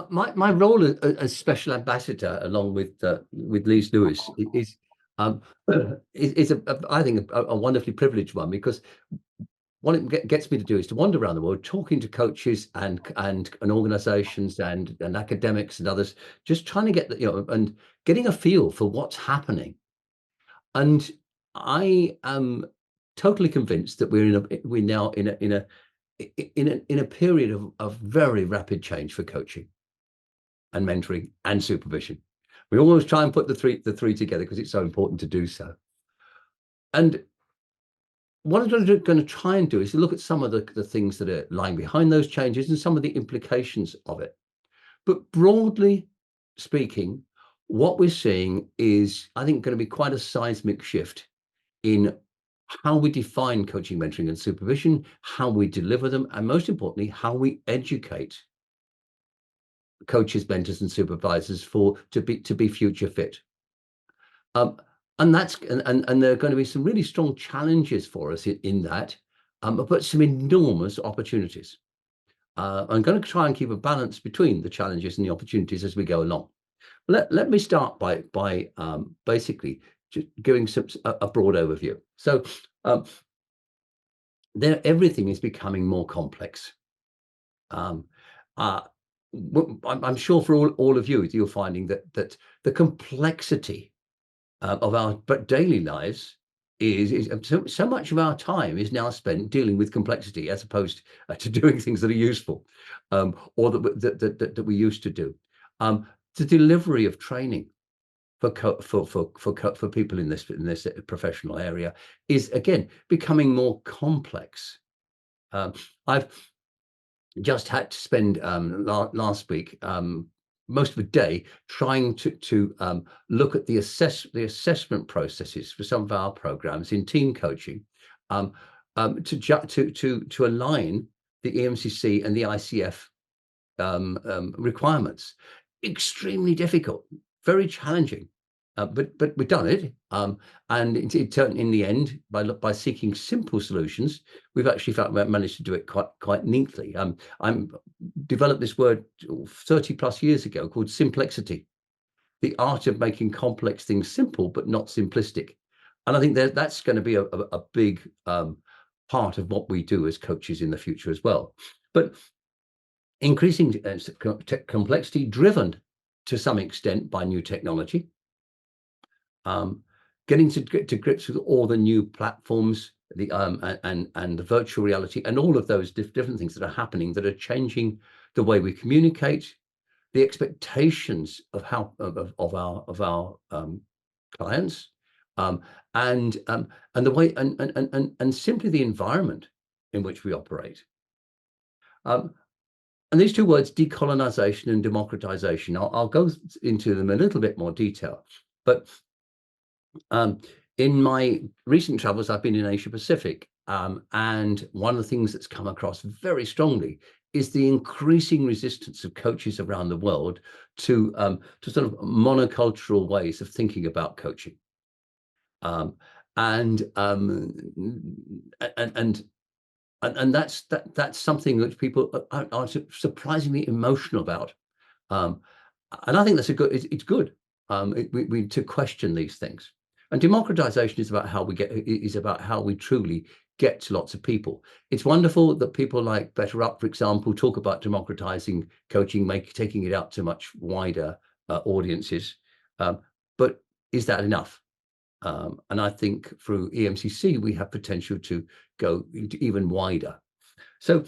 My role as special ambassador, along with Lise Lewis, is um, I think a wonderfully privileged one, because what it gets me to do is to wander around the world, talking to coaches and organisations and academics and others, just trying to get and getting a feel for what's happening. And I am totally convinced that we're now in a period of very rapid change for coaching and mentoring and supervision. We always try and put the three together because it's so important to do so. And what I'm going to try and do is look at some of the things that are lying behind those changes and some of the implications of it. But broadly speaking, what we're seeing is, I think, going to be quite a seismic shift in how we define coaching, mentoring, and supervision, how we deliver them, and most importantly, how we educate coaches, mentors, and supervisors to be future fit. And there are going to be some really strong challenges for us in that, but some enormous opportunities. I'm going to try and keep a balance between the challenges and the opportunities as we go along. Let me start by basically just giving a broad overview. So everything is becoming more complex. I'm sure for all of you, you're finding that the complexity of our daily lives is so much of our time is now spent dealing with complexity, as opposed to doing things that are useful, or that we used to do. The delivery of training for people in this professional area is again becoming more complex. I've just had to spend last week most of the day trying to look at the assessment processes for some of our programs in team coaching, to align the EMCC and the ICF requirements. Extremely difficult, very challenging, but we've done it, and it turned, in the end, by seeking simple solutions, we've actually managed to do it quite neatly. I'm developed this word 30 plus years ago called simplexity, the art of making complex things simple but not simplistic. And I think that's going to be a big part of what we do as coaches in the future as well. But increasing complexity, driven to some extent by new technology, getting to grips with all the new platforms, and the virtual reality, and all of those different things that are happening that are changing the way we communicate, the expectations of our clients, and the way and simply the environment in which we operate. And these two words, decolonization and democratization, I'll go into them a little bit more detail. But in my recent travels, I've been in Asia Pacific, and one of the things that's come across very strongly is the increasing resistance of coaches around the world to sort of monocultural ways of thinking about coaching, and that's something which people are surprisingly emotional about, and I think that's it's good. We to question these things. And democratization is about how we truly get to lots of people. It's wonderful that people like Better Up, for example, talk about democratizing coaching, taking it out to much wider audiences. But is that enough? And I think through EMCC, we have potential to go even wider. So,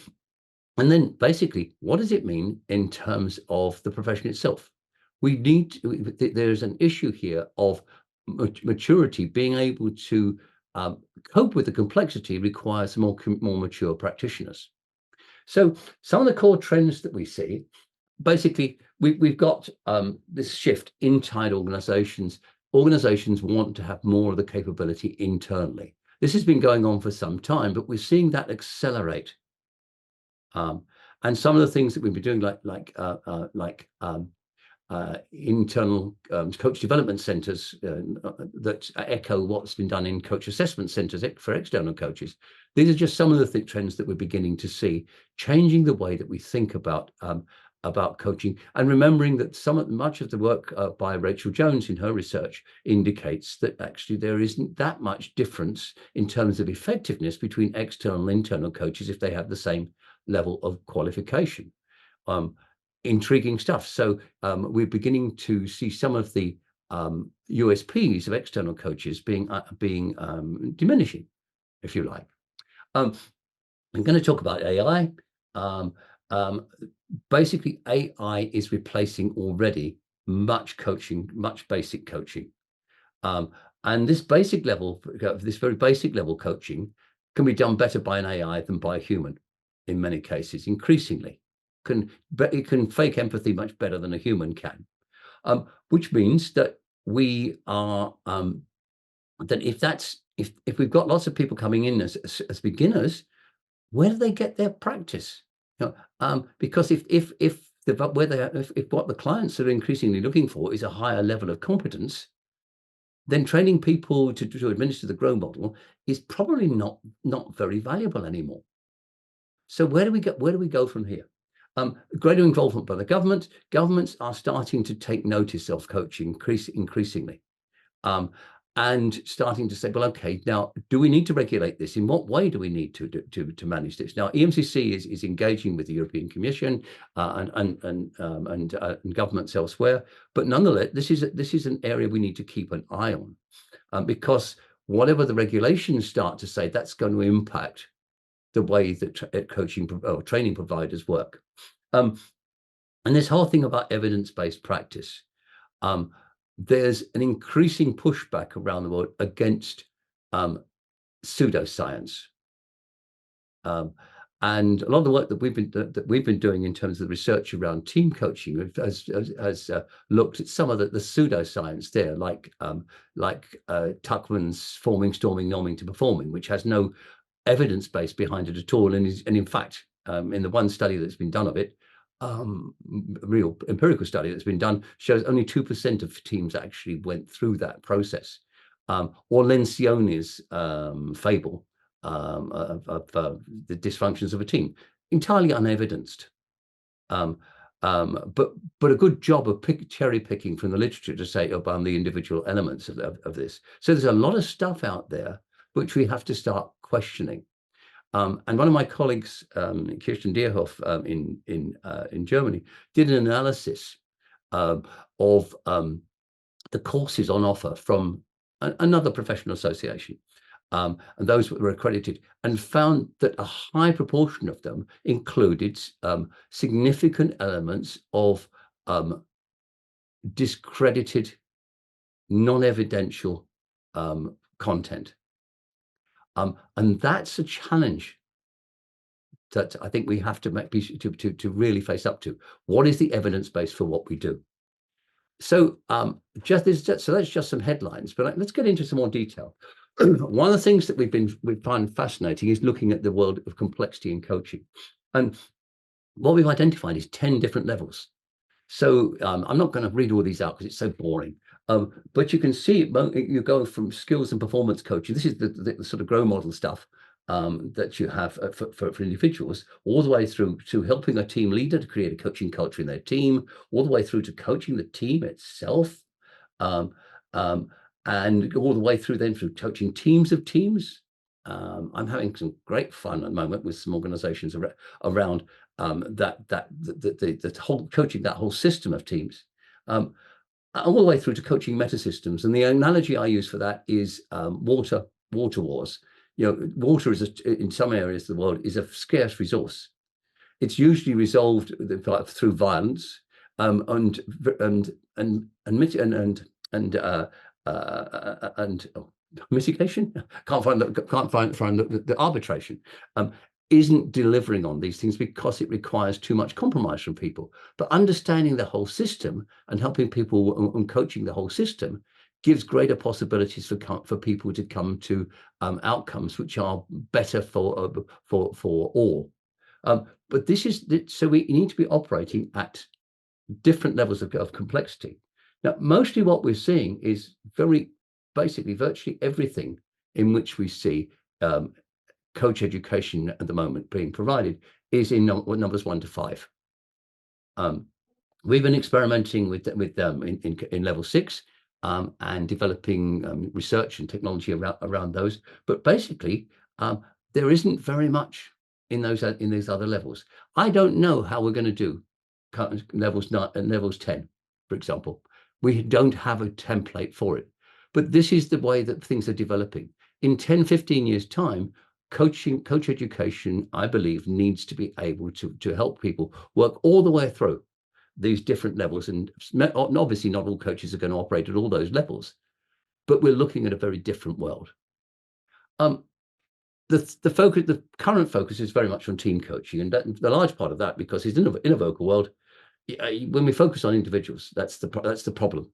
and then basically, what does it mean in terms of the profession itself? There's an issue here of maturity. Being able to cope with the complexity requires more mature practitioners. So some of the core trends that we see, basically, we've got this shift inside organizations. Organizations want to have more of the capability internally. This has been going on for some time, but we're seeing that accelerate. And some of the things that we've been doing, like internal coach development centers that echo what's been done in coach assessment centers for external coaches. These are just some of the trends that we're beginning to see, changing the way that we think about about coaching, and remembering that much of the work by Rachel Jones in her research indicates that actually there isn't that much difference in terms of effectiveness between external and internal coaches if they have the same level of qualification. Intriguing stuff. So we're beginning to see some of the USPs of external coaches being diminishing, if you like. I'm going to talk about AI. Basically, AI is replacing already much basic coaching. And this basic level, this very basic level coaching can be done better by an AI than by a human in many cases, increasingly. It can fake empathy much better than a human can, which means that we are, that if we've got lots of people coming in as beginners, where do they get their practice? Because if what the clients are increasingly looking for is a higher level of competence, then training people to administer the GROW model is probably not very valuable anymore. So where do we go from here? Greater involvement by the government. Governments are starting to take notice of coaching increasingly. And starting to say, well, okay, now, do we need to regulate this? In what way do we need to manage this? Now, EMCC is engaging with the European Commission and governments elsewhere, but nonetheless, this is an area we need to keep an eye on, because whatever the regulations start to say, that's going to impact the way that coaching or training providers work. And this whole thing about evidence-based practice. There's an increasing pushback around the world against pseudoscience. And a lot of the work that we've been doing in terms of the research around team coaching has looked at some of the pseudoscience there, like Tuckman's forming, storming, norming to performing, which has no evidence base behind it at all, and in fact, in the one study that's been done of it, a real empirical study that's been done, shows only 2% of teams actually went through that process. Or Lencioni's fable of the dysfunctions of a team, entirely unevidenced. But a good job of cherry picking from the literature to say about the individual elements of this. So there's a lot of stuff out there which we have to start questioning. And one of my colleagues, Kirsten Dierhoff, in Germany, did an analysis of the courses on offer from another professional association, and those that were accredited, and found that a high proportion of them included significant elements of discredited, non-evidential content. And that's a challenge that I think we have to really face up to. What is the evidence base for what we do? So so that's just some headlines, but let's get into some more detail. One of the things that we find fascinating is looking at the world of complexity in coaching, and what we've identified is 10 different levels. So I'm not going to read all these out because it's so boring. But you can see you go from skills and performance coaching. This is the sort of GROW model stuff that you have for individuals, all the way through to helping a team leader to create a coaching culture in their team, all the way through to coaching the team itself, and all the way through then through coaching teams of teams. I'm having some great fun at the moment with some organizations around the whole coaching, that whole system of teams. All the way through to coaching meta systems. And the analogy I use for that is water wars. Water in some areas of the world is a scarce resource. It's usually resolved through violence and mitigation. Can't find the arbitration. Isn't delivering on these things because it requires too much compromise from people. But understanding the whole system and helping people and coaching the whole system gives greater possibilities for people to come to outcomes which are better for all. But this is so we need to be operating at different levels of complexity. Now, mostly what we're seeing is virtually everything in which we see coach education at the moment being provided is in numbers 1 to 5. We've been experimenting with them in level 6 and developing research and technology around those. But basically, there isn't very much in these other levels. I don't know how we're going to do levels 9 and levels 10, for example. We don't have a template for it. But this is the way that things are developing. In 10, 15 years' time, coach education, I believe, needs to be able to help people work all the way through these different levels. And obviously not all coaches are going to operate at all those levels, but we're looking at a very different world. The current focus is very much on team coaching, and the large part of that because it's in a vocal world. When we focus on individuals, that's the problem,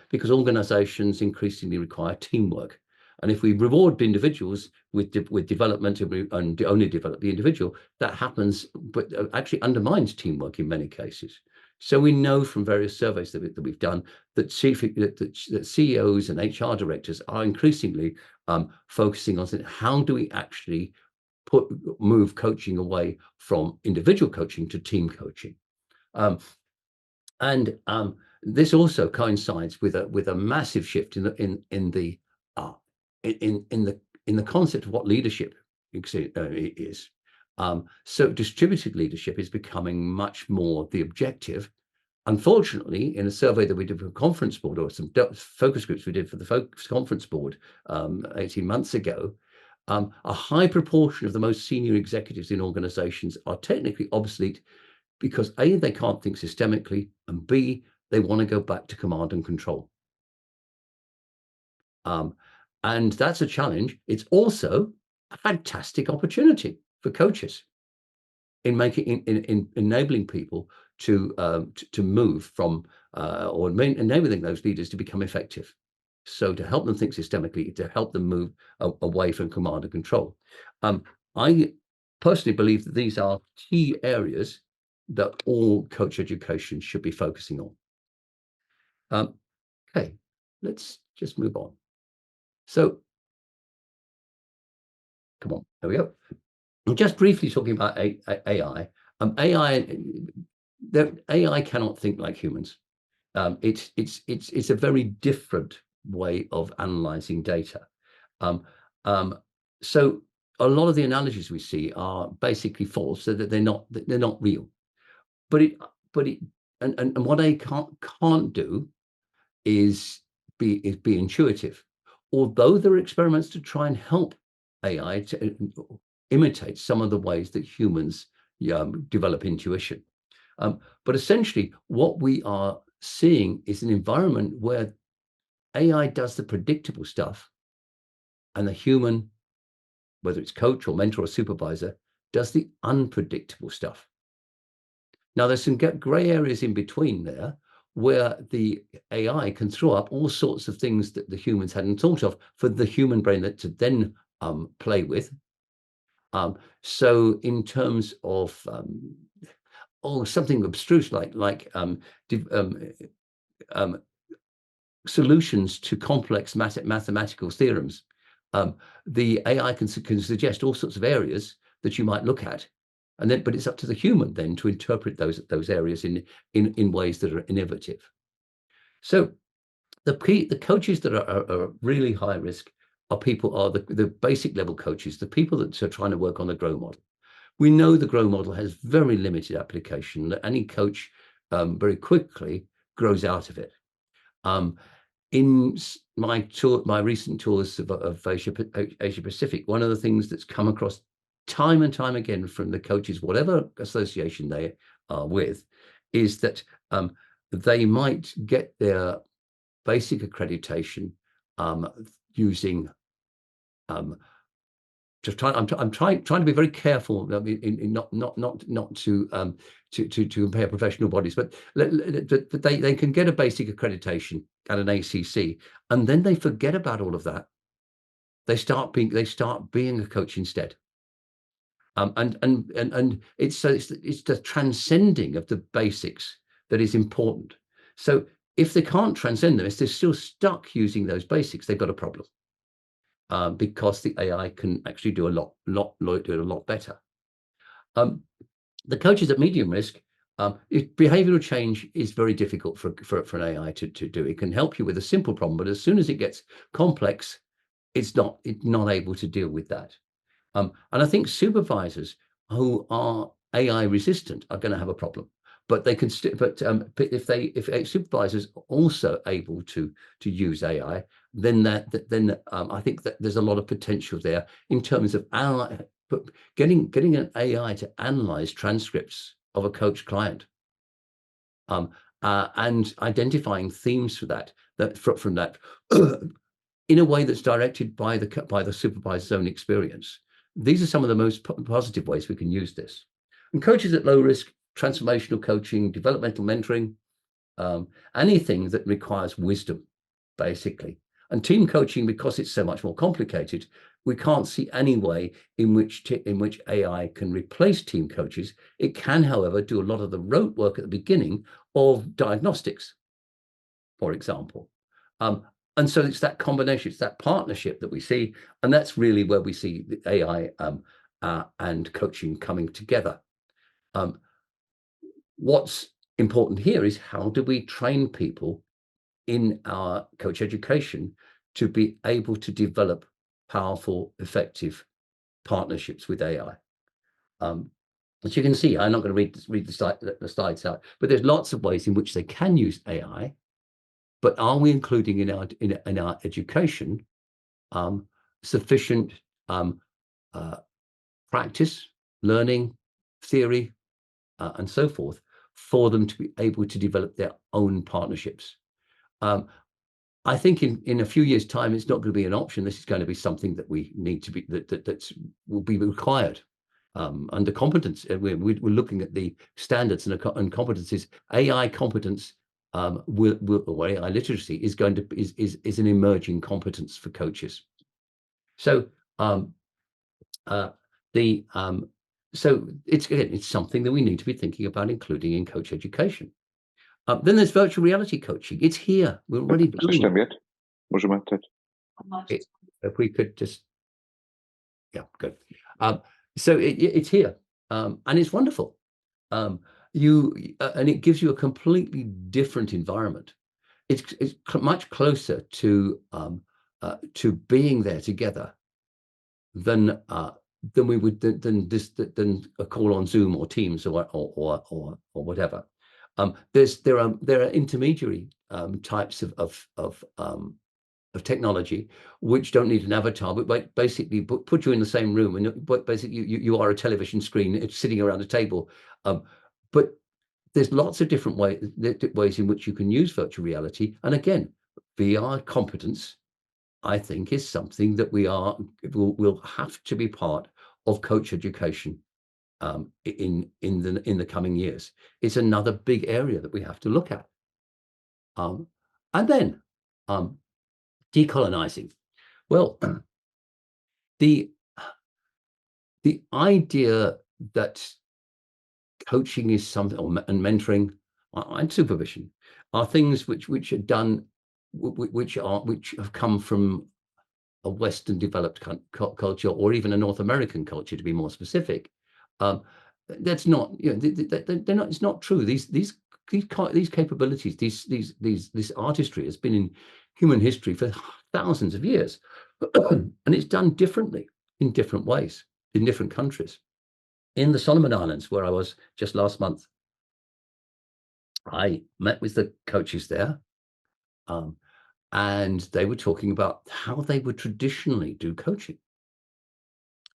because organizations increasingly require teamwork. And if we reward individuals with development and only develop the individual, that happens, but actually undermines teamwork in many cases. So we know from various surveys that we've done that CEOs and HR directors are increasingly focusing on how do we actually move coaching away from individual coaching to team coaching. This also coincides with a massive shift in the concept of what leadership is. So distributed leadership is becoming much more the objective. Unfortunately, in a survey that we did for a conference board, or some focus groups we did for the focus conference board 18 months ago, a high proportion of the most senior executives in organizations are technically obsolete because A, they can't think systemically, and B, they want to go back to command and control. And that's a challenge. It's also a fantastic opportunity for coaches in enabling people to move from or enabling those leaders to become effective. So to help them think systemically, to help them move away from command and control. I personally believe that these are key areas that all coach education should be focusing on. Okay, let's just move on. So, come on, there we go. I'm just briefly talking about AI. AI cannot think like humans. It's a very different way of analyzing data. So a lot of the analogies we see are basically false, so that they're not real. But what AI can't do is be intuitive. Although there are experiments to try and help AI to imitate some of the ways that humans develop intuition. But essentially, what we are seeing is an environment where AI does the predictable stuff, and the human, whether it's coach or mentor or supervisor, does the unpredictable stuff. Now, there's some gray areas in between there where the AI can throw up all sorts of things that the humans hadn't thought of for the human brain to then play with. So in terms of something abstruse like solutions to complex mathematical theorems, the AI can suggest all sorts of areas that you might look at, but it's up to the human then to interpret those areas in ways that are innovative. So the coaches that are really high risk are the basic level coaches, the people that are trying to work on the GROW model. We know the GROW model has very limited application, that any coach very quickly grows out of it. In my recent tours of Asia Pacific, one of the things that's come across time and time again from the coaches, whatever association they are with, is that they might get their basic accreditation using I'm trying to be very careful in not to compare professional bodies, but they can get a basic accreditation at an ACC, and then they forget about all of that. They start being a coach instead. And it's the transcending of the basics that is important. So if they can't transcend them, if they're still stuck using those basics, they've got a problem. Because the AI can actually do a lot better. The coaches at medium risk Behavioral change is very difficult for an AI to do. It can help you with a simple problem, but as soon as it gets complex, it's not able to deal with that. And I think supervisors who are AI resistant are going to have a problem. But they can if supervisors are also able to use AI, then I think that there's a lot of potential there in terms of getting an AI to analyze transcripts of a coach client, and identifying themes for that from that in a way that's directed by the supervisor's own experience. These are some of the most positive ways we can use this. And coaches at low risk, transformational coaching, developmental mentoring, anything that requires wisdom, basically. And team coaching, because it's so much more complicated, we can't see any way in which AI can replace team coaches. It can, however, do a lot of the rote work at the beginning of diagnostics, for example. And so it's that combination, it's that partnership that we see, and that's really where we see the AI and coaching coming together. What's important here is, how do we train people in our coach education to be able to develop powerful, effective partnerships with AI? As you can see, I'm not going to read the slides out, but there's lots of ways in which they can use AI. But are we including in our education sufficient practice, learning, theory, and so forth, for them to be able to develop their own partnerships? I think in a few years' time, it's not going to be an option. This is going to be something that we need to be that will be required under competence. We're looking at the standards and competencies. AI competence or AI literacy is an emerging competence for coaches. So so it's something that we need to be thinking about including in coach education. Then there's virtual reality coaching. It's here. We're already doing it. If we could just, yeah, good. So it's here, and it's wonderful. And it gives you a completely different environment. It's much closer to being there together than we would than a call on Zoom or Teams or whatever. There are intermediary types of technology which don't need an avatar, but basically put you in the same room, and basically you are a television screen. It's sitting around a table. But there's lots of different ways in which you can use virtual reality. And again, VR competence, I think, is something that will have to be part of coach education in the coming years. It's another big area that we have to look at. And then decolonizing. Well, the idea that coaching is something, and mentoring and supervision are things which are done, which have come from a Western developed culture, or even a North American culture, to be more specific. That's not, they're not. It's not true. These capabilities, this artistry has been in human history for thousands of years, and it's done differently in different ways in different countries. In the Solomon Islands, where I was just last month, I met with the coaches there, and they were talking about how they would traditionally do coaching.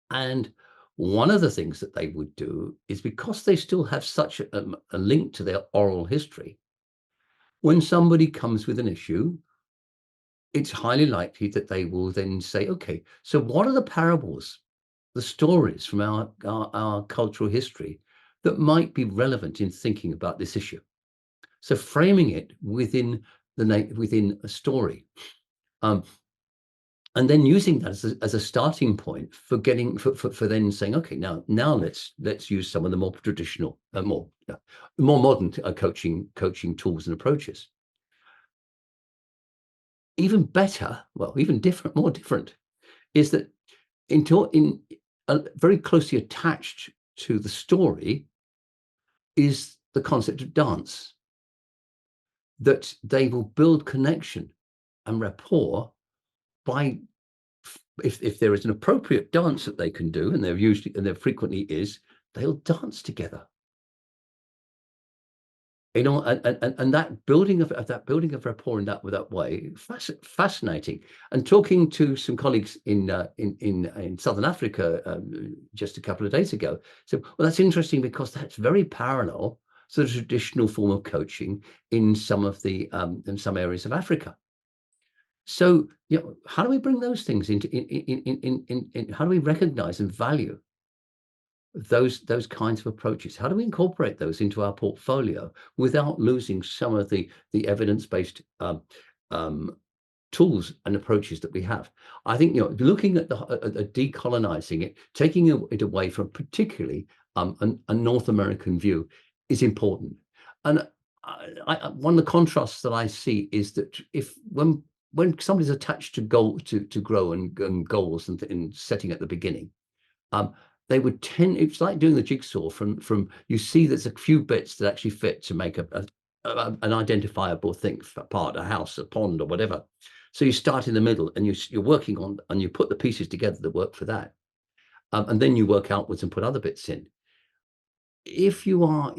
And one of the things that they would do is, because they still have such a link to their oral history, when somebody comes with an issue, it's highly likely that they will then say, okay, so what are the parables, the stories from our cultural history that might be relevant in thinking about this issue? So framing it within a story, and then using that as a starting point for then saying, okay, now let's use some of the more traditional, more modern coaching tools and approaches. Even better, well, even different, more different, is that very closely attached to the story is the concept of dance, that they will build connection and rapport by if there is an appropriate dance that they can do, and there frequently is, they'll dance together. You know, and that building of rapport in that way, fascinating. And talking to some colleagues in Southern Africa just a couple of days ago, so well, that's interesting because that's very parallel to the traditional form of coaching in some areas of Africa. So, you know, how do we bring those things into how do we recognize and value those kinds of approaches? How do we incorporate those into our portfolio without losing some of the evidence-based um, tools and approaches that we have? I think, you know, looking at decolonizing it, taking it away from particularly a North American view is important. And one of the contrasts that I see is that when somebody's attached to grow and goals and setting at the beginning, they would tend, it's like doing the jigsaw from you see there's a few bits that actually fit to make an identifiable thing, part, a house, a pond, or whatever. So you start in the middle and you're working on, and you put the pieces together that work for that. And then you work outwards and put other bits in. If you are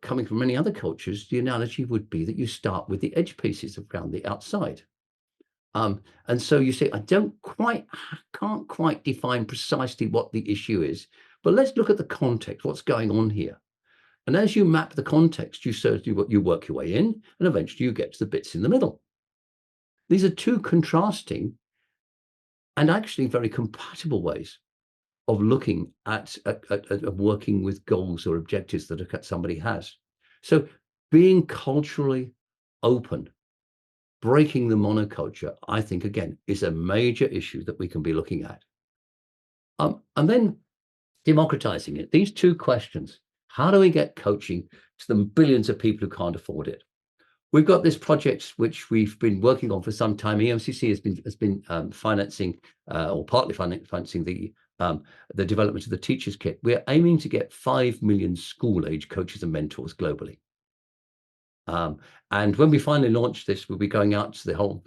coming from many other cultures, the analogy would be that you start with the edge pieces around the outside. And so you say, can't quite define precisely what the issue is, but let's look at the context, what's going on here. And as you map the context, you work your way in, and eventually you get to the bits in the middle. These are two contrasting and actually very compatible ways of looking at working with goals or objectives that somebody has. So being culturally open, breaking the monoculture, I think, again, is a major issue that we can be looking at. And then democratizing it. These two questions: how do we get coaching to the billions of people who can't afford it? We've got this project which we've been working on for some time. EMCC has been financing or partly financing the development of the teachers kit. We're aiming to get 5 million school-age coaches and mentors globally. And when we finally launch this, we'll be going out to the whole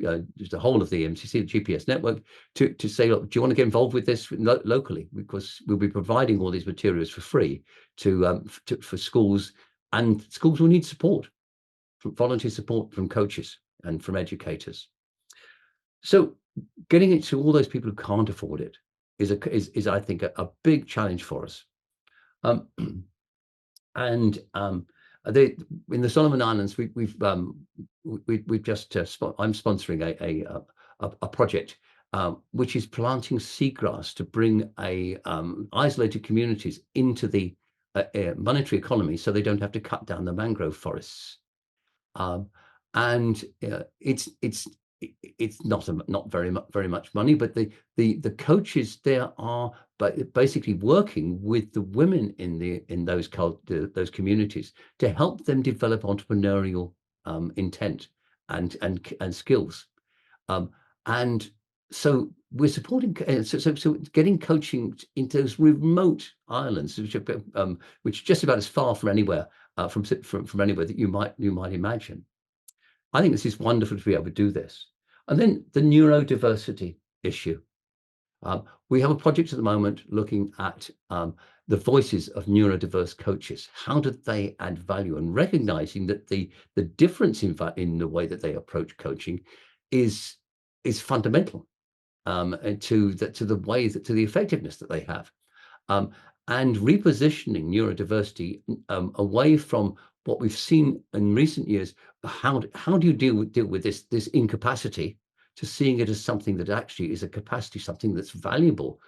of the EMCC, the GPS network, to say, look, do you want to get involved with this locally? Because we'll be providing all these materials for free for schools, and schools will need support, volunteer support from coaches and from educators. So getting it to all those people who can't afford it is I think a big challenge for us. In the Solomon Islands, we've just I'm sponsoring a project which is planting seagrass to bring isolated communities into the monetary economy, so they don't have to cut down the mangrove forests. And it's not very much money, but the coaches there are basically working with the women in those communities to help them develop entrepreneurial intent and skills. And so we're supporting, so getting coaching into those remote islands, which are just about as far from anywhere from anywhere that you might imagine. I think this is wonderful to be able to do this. And then the neurodiversity issue. We have a project at the moment looking at the voices of neurodiverse coaches. How do they add value? And recognizing that the difference in the way that they approach coaching is fundamental to the effectiveness that they have. And repositioning neurodiversity away from what we've seen in recent years. How do you deal with this incapacity, to seeing it as something that actually is a capacity, something that's valuable?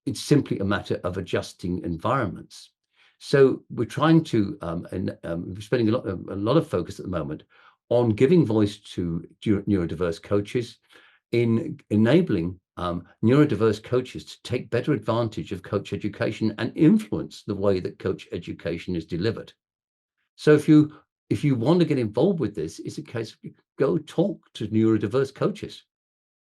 It's simply a matter of adjusting environments. So we're trying to, we're spending a lot of focus at the moment on giving voice to neurodiverse coaches, in enabling neurodiverse coaches to take better advantage of coach education and influence the way that coach education is delivered. So if you want to get involved with this, it's a case of go talk to neurodiverse coaches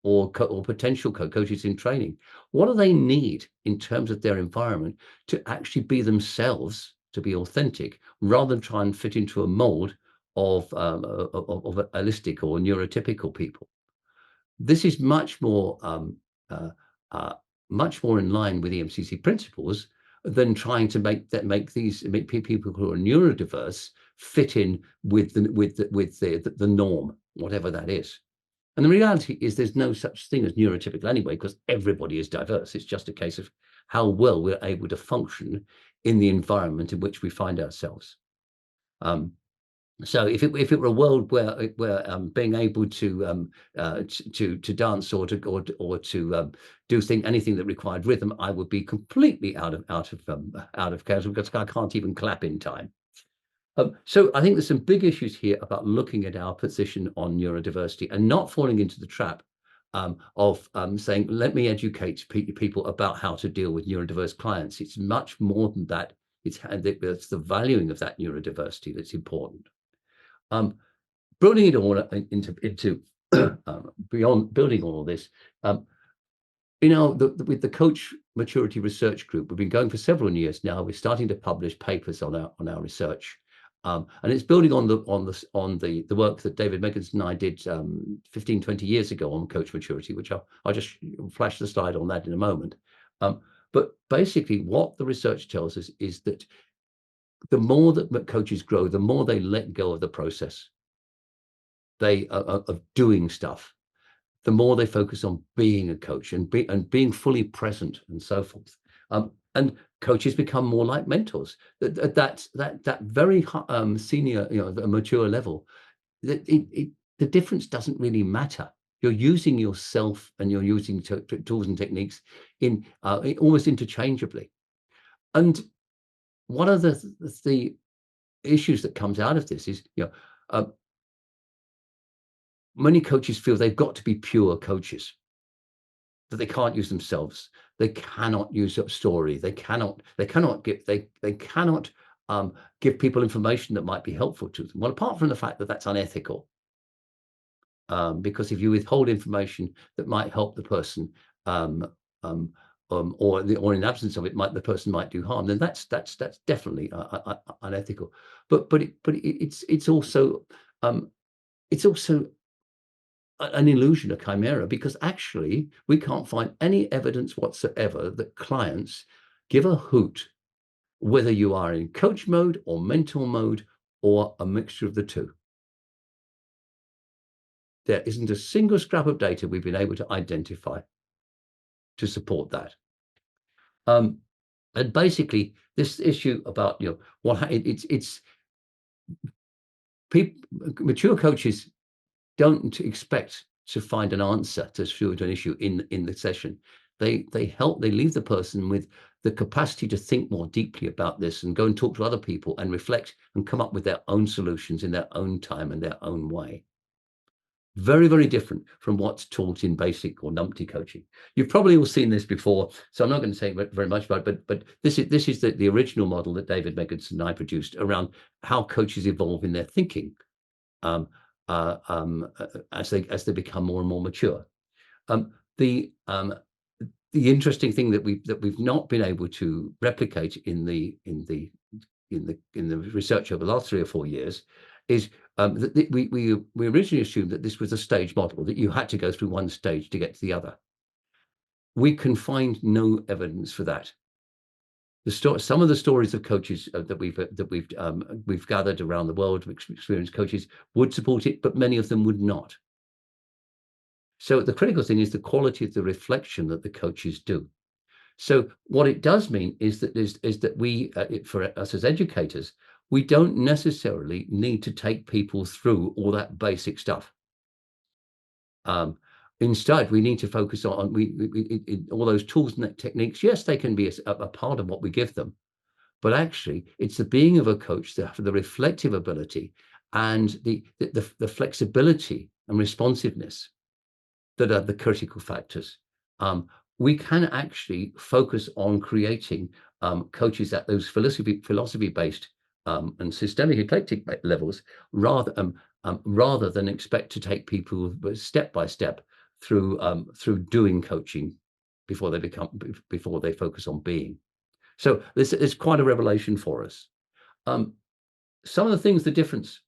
or potential coaches in training. What do they need in terms of their environment to actually be themselves, to be authentic, rather than try and fit into a mold of holistic or neurotypical people. This is uh, uh, much more in line with EMCC principles than trying to make people who are neurodiverse fit in with the norm, whatever that is. And the reality is there's no such thing as neurotypical anyway, because everybody is diverse. It's just a case of how well we're able to function in the environment in which we find ourselves. So if it were a world where being able to dance or to do anything that required rhythm, I would be completely out of character, because I can't even clap in time. So I think there's some big issues here about looking at our position on neurodiversity and not falling into the trap of saying, let me educate people about how to deal with neurodiverse clients. It's much more than that. It's the valuing of that neurodiversity that's important. Building it all into beyond building all of this, with the coach maturity research group, we've been going for several years now. We're starting to publish papers on our research, and it's building on the work that David Meganson and I did 15, 20 years ago on coach maturity, which I'll just flash the slide on that in a moment. But basically, what the research tells us is that the more that coaches grow, the more they let go of the process of doing stuff, the more they focus on being a coach and being fully present and so forth. And coaches become more like mentors. That very senior, the mature level, the difference doesn't really matter. You're using yourself and you're using tools and techniques in almost interchangeably. And one of the issues that comes out of this is, many coaches feel they've got to be pure coaches, that they can't use themselves. They cannot use a story. They cannot give people information that might be helpful to them. Well, apart from the fact that that's unethical, because if you withhold information that might help the person, or in absence of it, the person might do harm, then that's definitely unethical. But it's also an illusion, a chimera, because actually we can't find any evidence whatsoever that clients give a hoot whether you are in coach mode or mentor mode or a mixture of the two. There isn't a single scrap of data we've been able to identify to support that. And basically, this issue about mature coaches don't expect to find an answer to an issue in the session. They leave the person with the capacity to think more deeply about this and go and talk to other people and reflect and come up with their own solutions in their own time and their own way. Very, very different from what's taught in basic or numpty coaching. You've probably all seen this before, so I'm not going to say very much about it, but this is the original model that David Meganson and I produced around how coaches evolve in their thinking as they become more and more mature. The interesting thing that we've not been able to replicate in the research over the last 3 or 4 years is that we originally assumed that this was a stage model, that you had to go through one stage to get to the other. We can find no evidence for that. Some of the stories of coaches that we've gathered around the world, experienced coaches, would support it, but many of them would not. So the critical thing is the quality of the reflection that the coaches do. So what it does mean is that we, for us as educators, we don't necessarily need to take people through all that basic stuff. Instead, we need to focus on all those tools and techniques. Yes, they can be a part of what we give them, but actually, it's the being of a coach, the reflective ability, and the flexibility and responsiveness that are the critical factors. We can actually focus on creating coaches at those philosophy-based and systemic eclectic levels, rather than expect to take people step by step through doing coaching before they focus on being. So this is quite a revelation for us. Some of the things, the difference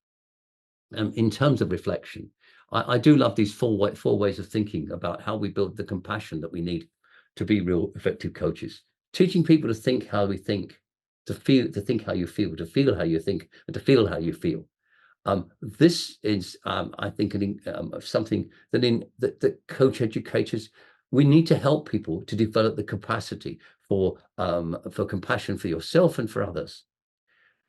in terms of reflection, I do love these four ways of thinking about how we build the compassion that we need to be real effective coaches. Teaching people to think how we think, to think how you feel, to feel how you think, and to feel how you feel. This is, I think, something that coach educators, we need to help people to develop the capacity for compassion for yourself and for others.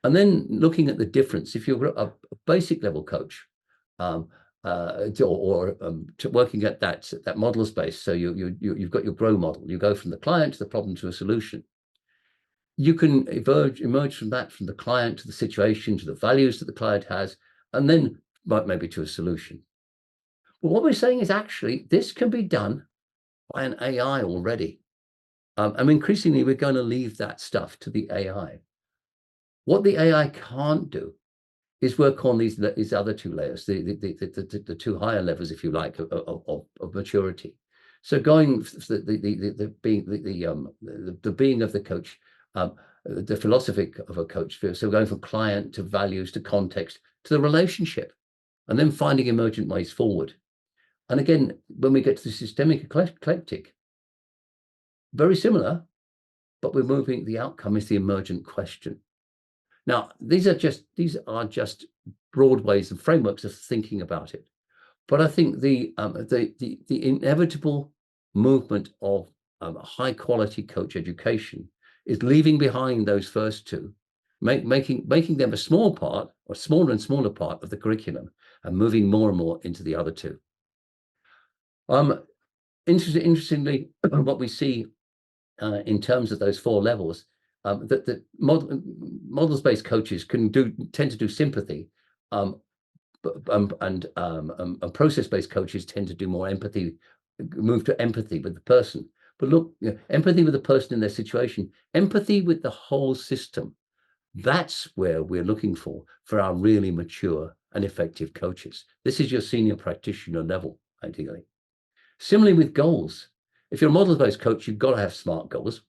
And then looking at the difference, if you're a basic level coach, working at that model space, so you've got your grow model, you go from the client to the problem to a solution. You can emerge from that, from the client to the situation, to the values that the client has, and then maybe to a solution. But what we're saying is actually this can be done by an AI already. And increasingly, we're going to leave that stuff to the AI. What the AI can't do is work on these other two layers, the two higher levels, if you like, of maturity. So going the being of the coach, the philosophy of a coach. So going from client to values to context to the relationship, and then finding emergent ways forward. And again, when we get to the systemic eclectic, very similar, but we're moving. The outcome is the emergent question. Now, these are just broad ways and frameworks of thinking about it. But I think the inevitable movement of high quality coach education is leaving behind those first two, making them a small part, or smaller and smaller part of the curriculum, and moving more and more into the other two. Interestingly, what we see in terms of those four levels, that models-based coaches tend to do sympathy, and process-based coaches tend to do more empathy, move to empathy with the person. But look, empathy with the person in their situation, empathy with the whole system. That's where we're looking for our really mature and effective coaches. This is your senior practitioner level, ideally. Similarly with goals. If you're a model-based coach, you've got to have SMART goals,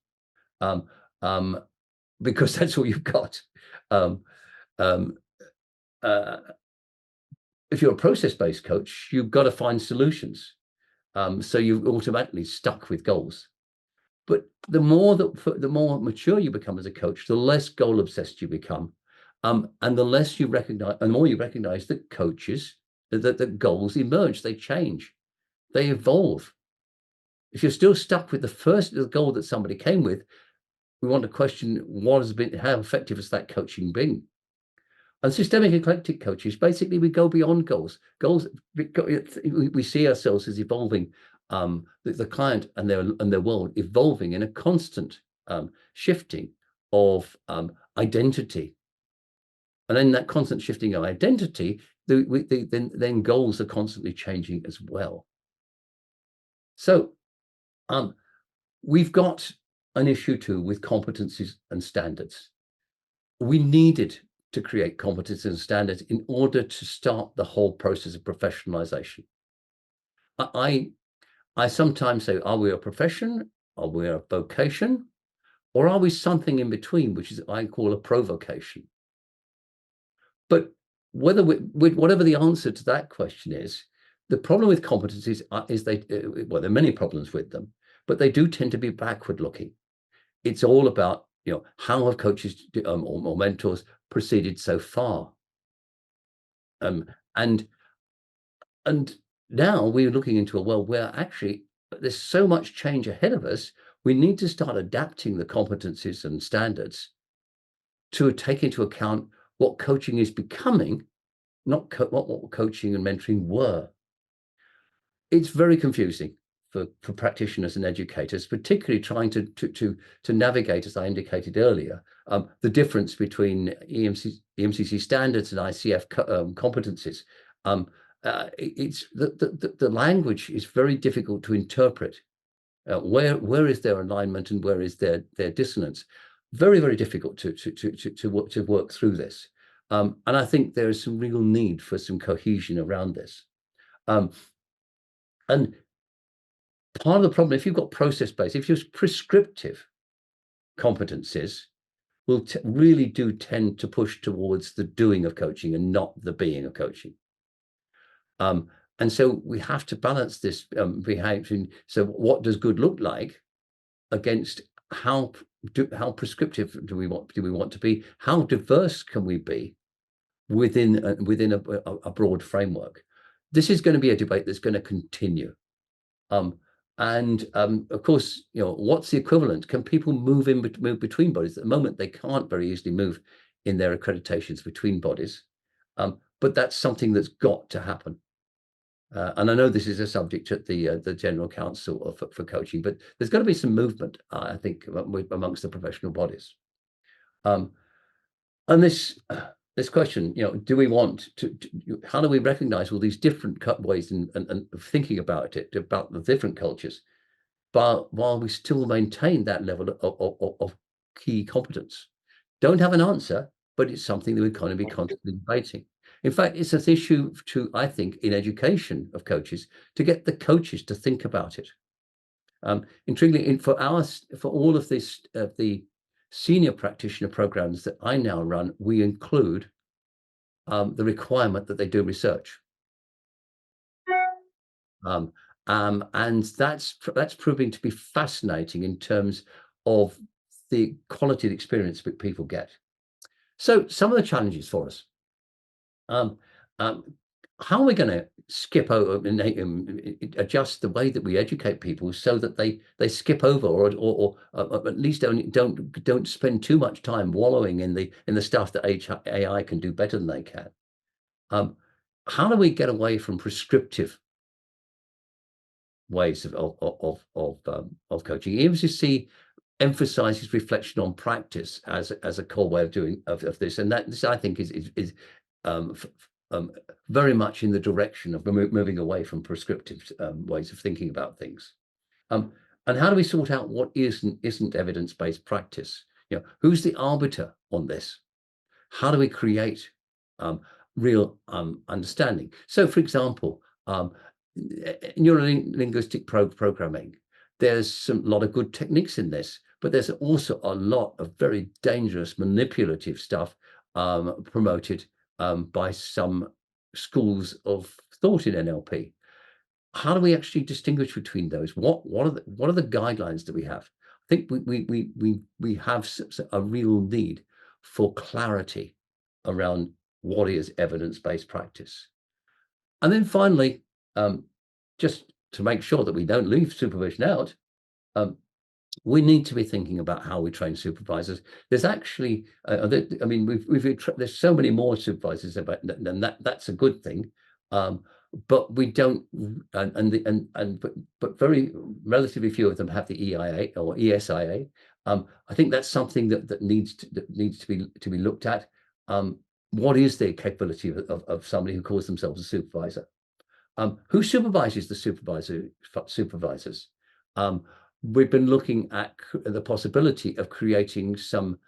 because that's all you've got. If you're a process-based coach, you've got to find solutions. So you're automatically stuck with goals. But the more mature you become as a coach, the less goal obsessed you become, and the less you recognize, and the more you recognize that coaches, that goals emerge, they change, they evolve. If you're still stuck with the goal that somebody came with, we want to question how effective has that coaching been? And systemic eclectic coaches, basically, we go beyond goals. We see ourselves as evolving, the client and their world evolving in a constant shifting of identity. And in that constant shifting of identity, then goals are constantly changing as well. So we've got an issue too with competencies and standards. We needed to create competencies and standards in order to start the whole process of professionalization. I sometimes say, are we a profession? Are we a vocation? Or are we something in between, which is I call a provocation? But whatever the answer to that question is, the problem with competencies is there are many problems with them, but they do tend to be backward looking. It's all about, how have coaches or mentors proceeded so far? And now we're looking into a world where actually there's so much change ahead of us. We need to start adapting the competencies and standards to take into account what coaching is becoming, not what coaching and mentoring were. It's very confusing for practitioners and educators, particularly trying to navigate, as I indicated earlier, the difference between EMCC standards and ICF competencies. It's the language is very difficult to interpret. Where is their alignment and where is their dissonance? Very, very difficult to work through this. And I think there is some real need for some cohesion around this. And part of the problem, if you've got process-based, if you're prescriptive competencies, will really do tend to push towards the doing of coaching and not the being of coaching. And so we have to balance this behavior. So what does good look like against how prescriptive do we want to be? How diverse can we be within a broad framework? This is going to be a debate that's going to continue. Of course, what's the equivalent? Can people move between bodies? At the moment, they can't very easily move in their accreditations between bodies, but that's something that's got to happen. And I know this is a subject at the General Council for coaching, but there's got to be some movement, I think, amongst the professional bodies. And this question, do we want to how do we recognize all these different ways and thinking about it, about the different cultures, but while we still maintain that level of key competence? Don't have an answer, but it's something that we're going to be constantly debating. In fact, it's an issue I think, in education of coaches, to get the coaches to think about it. Intriguingly, for all of this, the senior practitioner programs that I now run, we include the requirement that they do research. And that's proving to be fascinating in terms of the quality of experience that people get. So some of the challenges for us. How are we going to skip over and adjust the way that we educate people so that they skip over or at least don't spend too much time wallowing in the stuff that AI can do better than they can? How do we get away from prescriptive ways of coaching? EMCC emphasizes reflection on practice as a core way of doing this, and this I think is very much in the direction of moving away from prescriptive ways of thinking about things. And how do we sort out what isn't evidence-based practice? Who's the arbiter on this? How do we create real understanding? So, for example, neurolinguistic programming, there's a lot of good techniques in this, but there's also a lot of very dangerous manipulative stuff promoted by some schools of thought in NLP. How do we actually distinguish between those? What are the guidelines that we have? I think we have a real need for clarity around what is evidence-based practice. And then finally, just to make sure that we don't leave supervision out, we need to be thinking about how we train supervisors. There's actually, I mean, there's so many more supervisors about, and that's a good thing. But we don't, but very relatively few of them have the EIA or ESIA. I think that's something that needs to be looked at. What is the capability of somebody who calls themselves a supervisor? Who supervises the supervisors? We've been looking at the possibility of creating some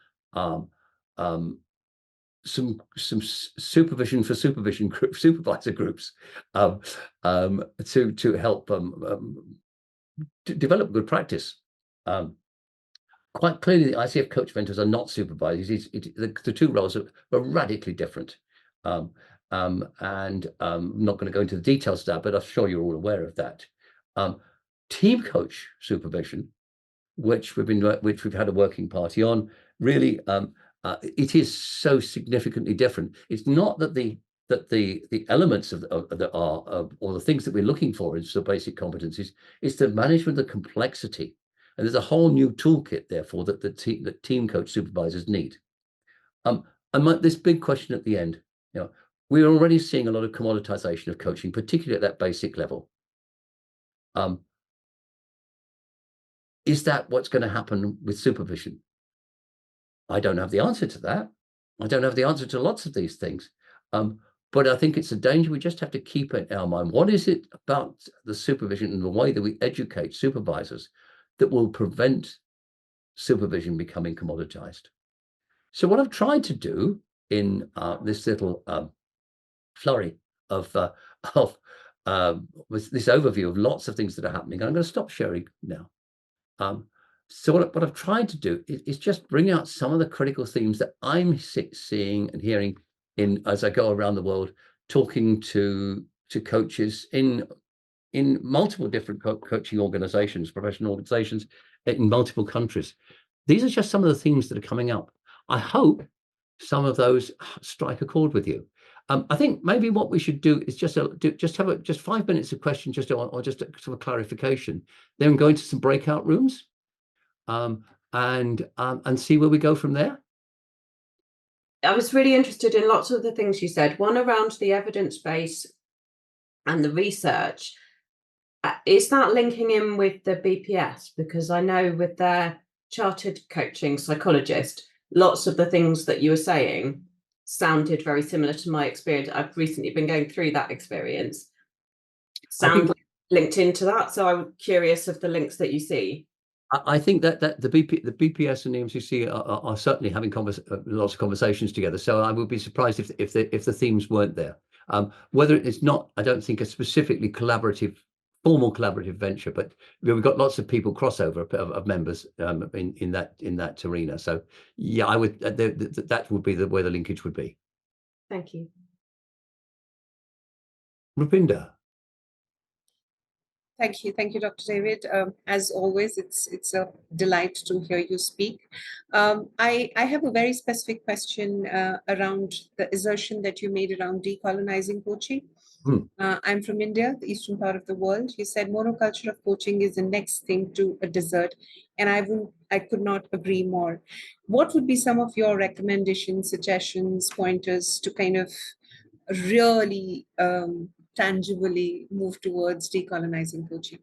supervision for supervisor groups to help to develop good practice. Quite clearly, the ICF coach mentors are not supervisors. The two roles are radically different. I'm not going to go into the details of that, but I'm sure you're all aware of that. Team coach supervision, which we've had a working party on, really, it is so significantly different. It's not that the elements of that are or the things that we're looking for as the basic competencies. It's the management of the complexity, and there's a whole new toolkit, therefore, that team coach supervisors need. And this big question at the end, we're already seeing a lot of commoditization of coaching, particularly at that basic level. Is that what's going to happen with supervision? I don't have the answer to that. I don't have the answer to lots of these things. But I think it's a danger we just have to keep in our mind. What is it about the supervision and the way that we educate supervisors that will prevent supervision becoming commoditized? So what I've tried to do in this little flurry of this overview of lots of things that are happening, I'm going to stop sharing now. So what I've tried to do is just bring out some of the critical themes that I'm seeing and hearing as I go around the world, talking to coaches in multiple different coaching organizations, professional organizations in multiple countries. These are just some of the themes that are coming up. I hope some of those strike a chord with you. I think maybe what we should do is just have 5 minutes of questions, or just sort of clarification, then go into some breakout rooms, and see where we go from there. I was really interested in lots of the things you said. One around the evidence base and the research. Is that linking in with the BPS? Because I know with their chartered coaching psychologist, lots of the things that you were saying sounded very similar to my experience. I've recently been going through that experience. Sound linked into that. So I'm curious of the links that you see. I think that the BPS and the EMCC are certainly having lots of conversations together. So I would be surprised if the themes weren't there. Whether it's not, I don't think, a specifically formal collaborative venture, but we've got lots of people crossover of members in that arena. So yeah, I would that would be where the linkage would be. Thank you. Rupinder. Thank you, Dr. David. As always, it's a delight to hear you speak. I have a very specific question around the assertion that you made around decolonizing coaching. I'm from India, the eastern part of the world. You said monoculture of coaching is the next thing to a desert, and I could not agree more. What would be some of your recommendations, suggestions, pointers to kind of really tangibly move towards decolonizing coaching?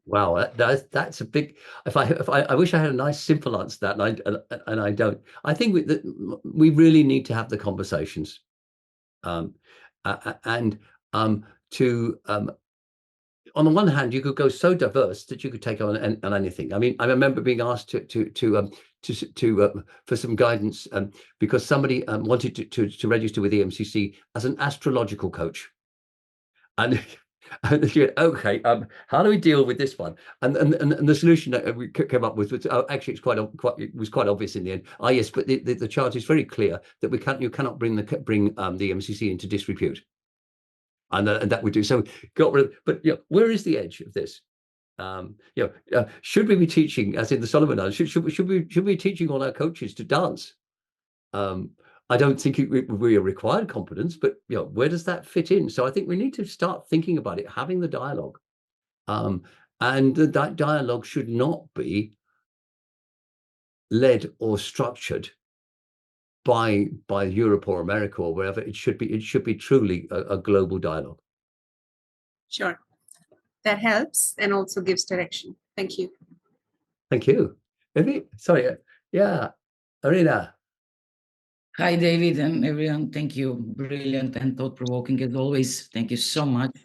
Wow, that's a big. I wish I had a nice simple answer to that, and I don't. I think we really need to have the conversations, and to on the one hand, you could go so diverse that you could take on anything. I mean, I remember being asked for some guidance because somebody wanted to register with EMCC as an astrological coach, and okay, how do we deal with this one? And the solution that we came up with was actually it was quite obvious in the end. Yes, but the charge is very clear that you cannot bring the EMCC into disrepute. And that would do so. But where is the edge of this? Should we be teaching, as in the Solomon Islands, should we be teaching all our coaches to dance? I don't think it would be a required competence, but where does that fit in? So I think we need to start thinking about it, having the dialogue, and that dialogue should not be led or structured by Europe or America or wherever. It should be truly a global dialogue. Sure, that helps and also gives direction. Thank you. Thank you. Sorry, yeah, Arina. Hi, David and everyone. Thank you. Brilliant and thought-provoking as always. Thank you so much.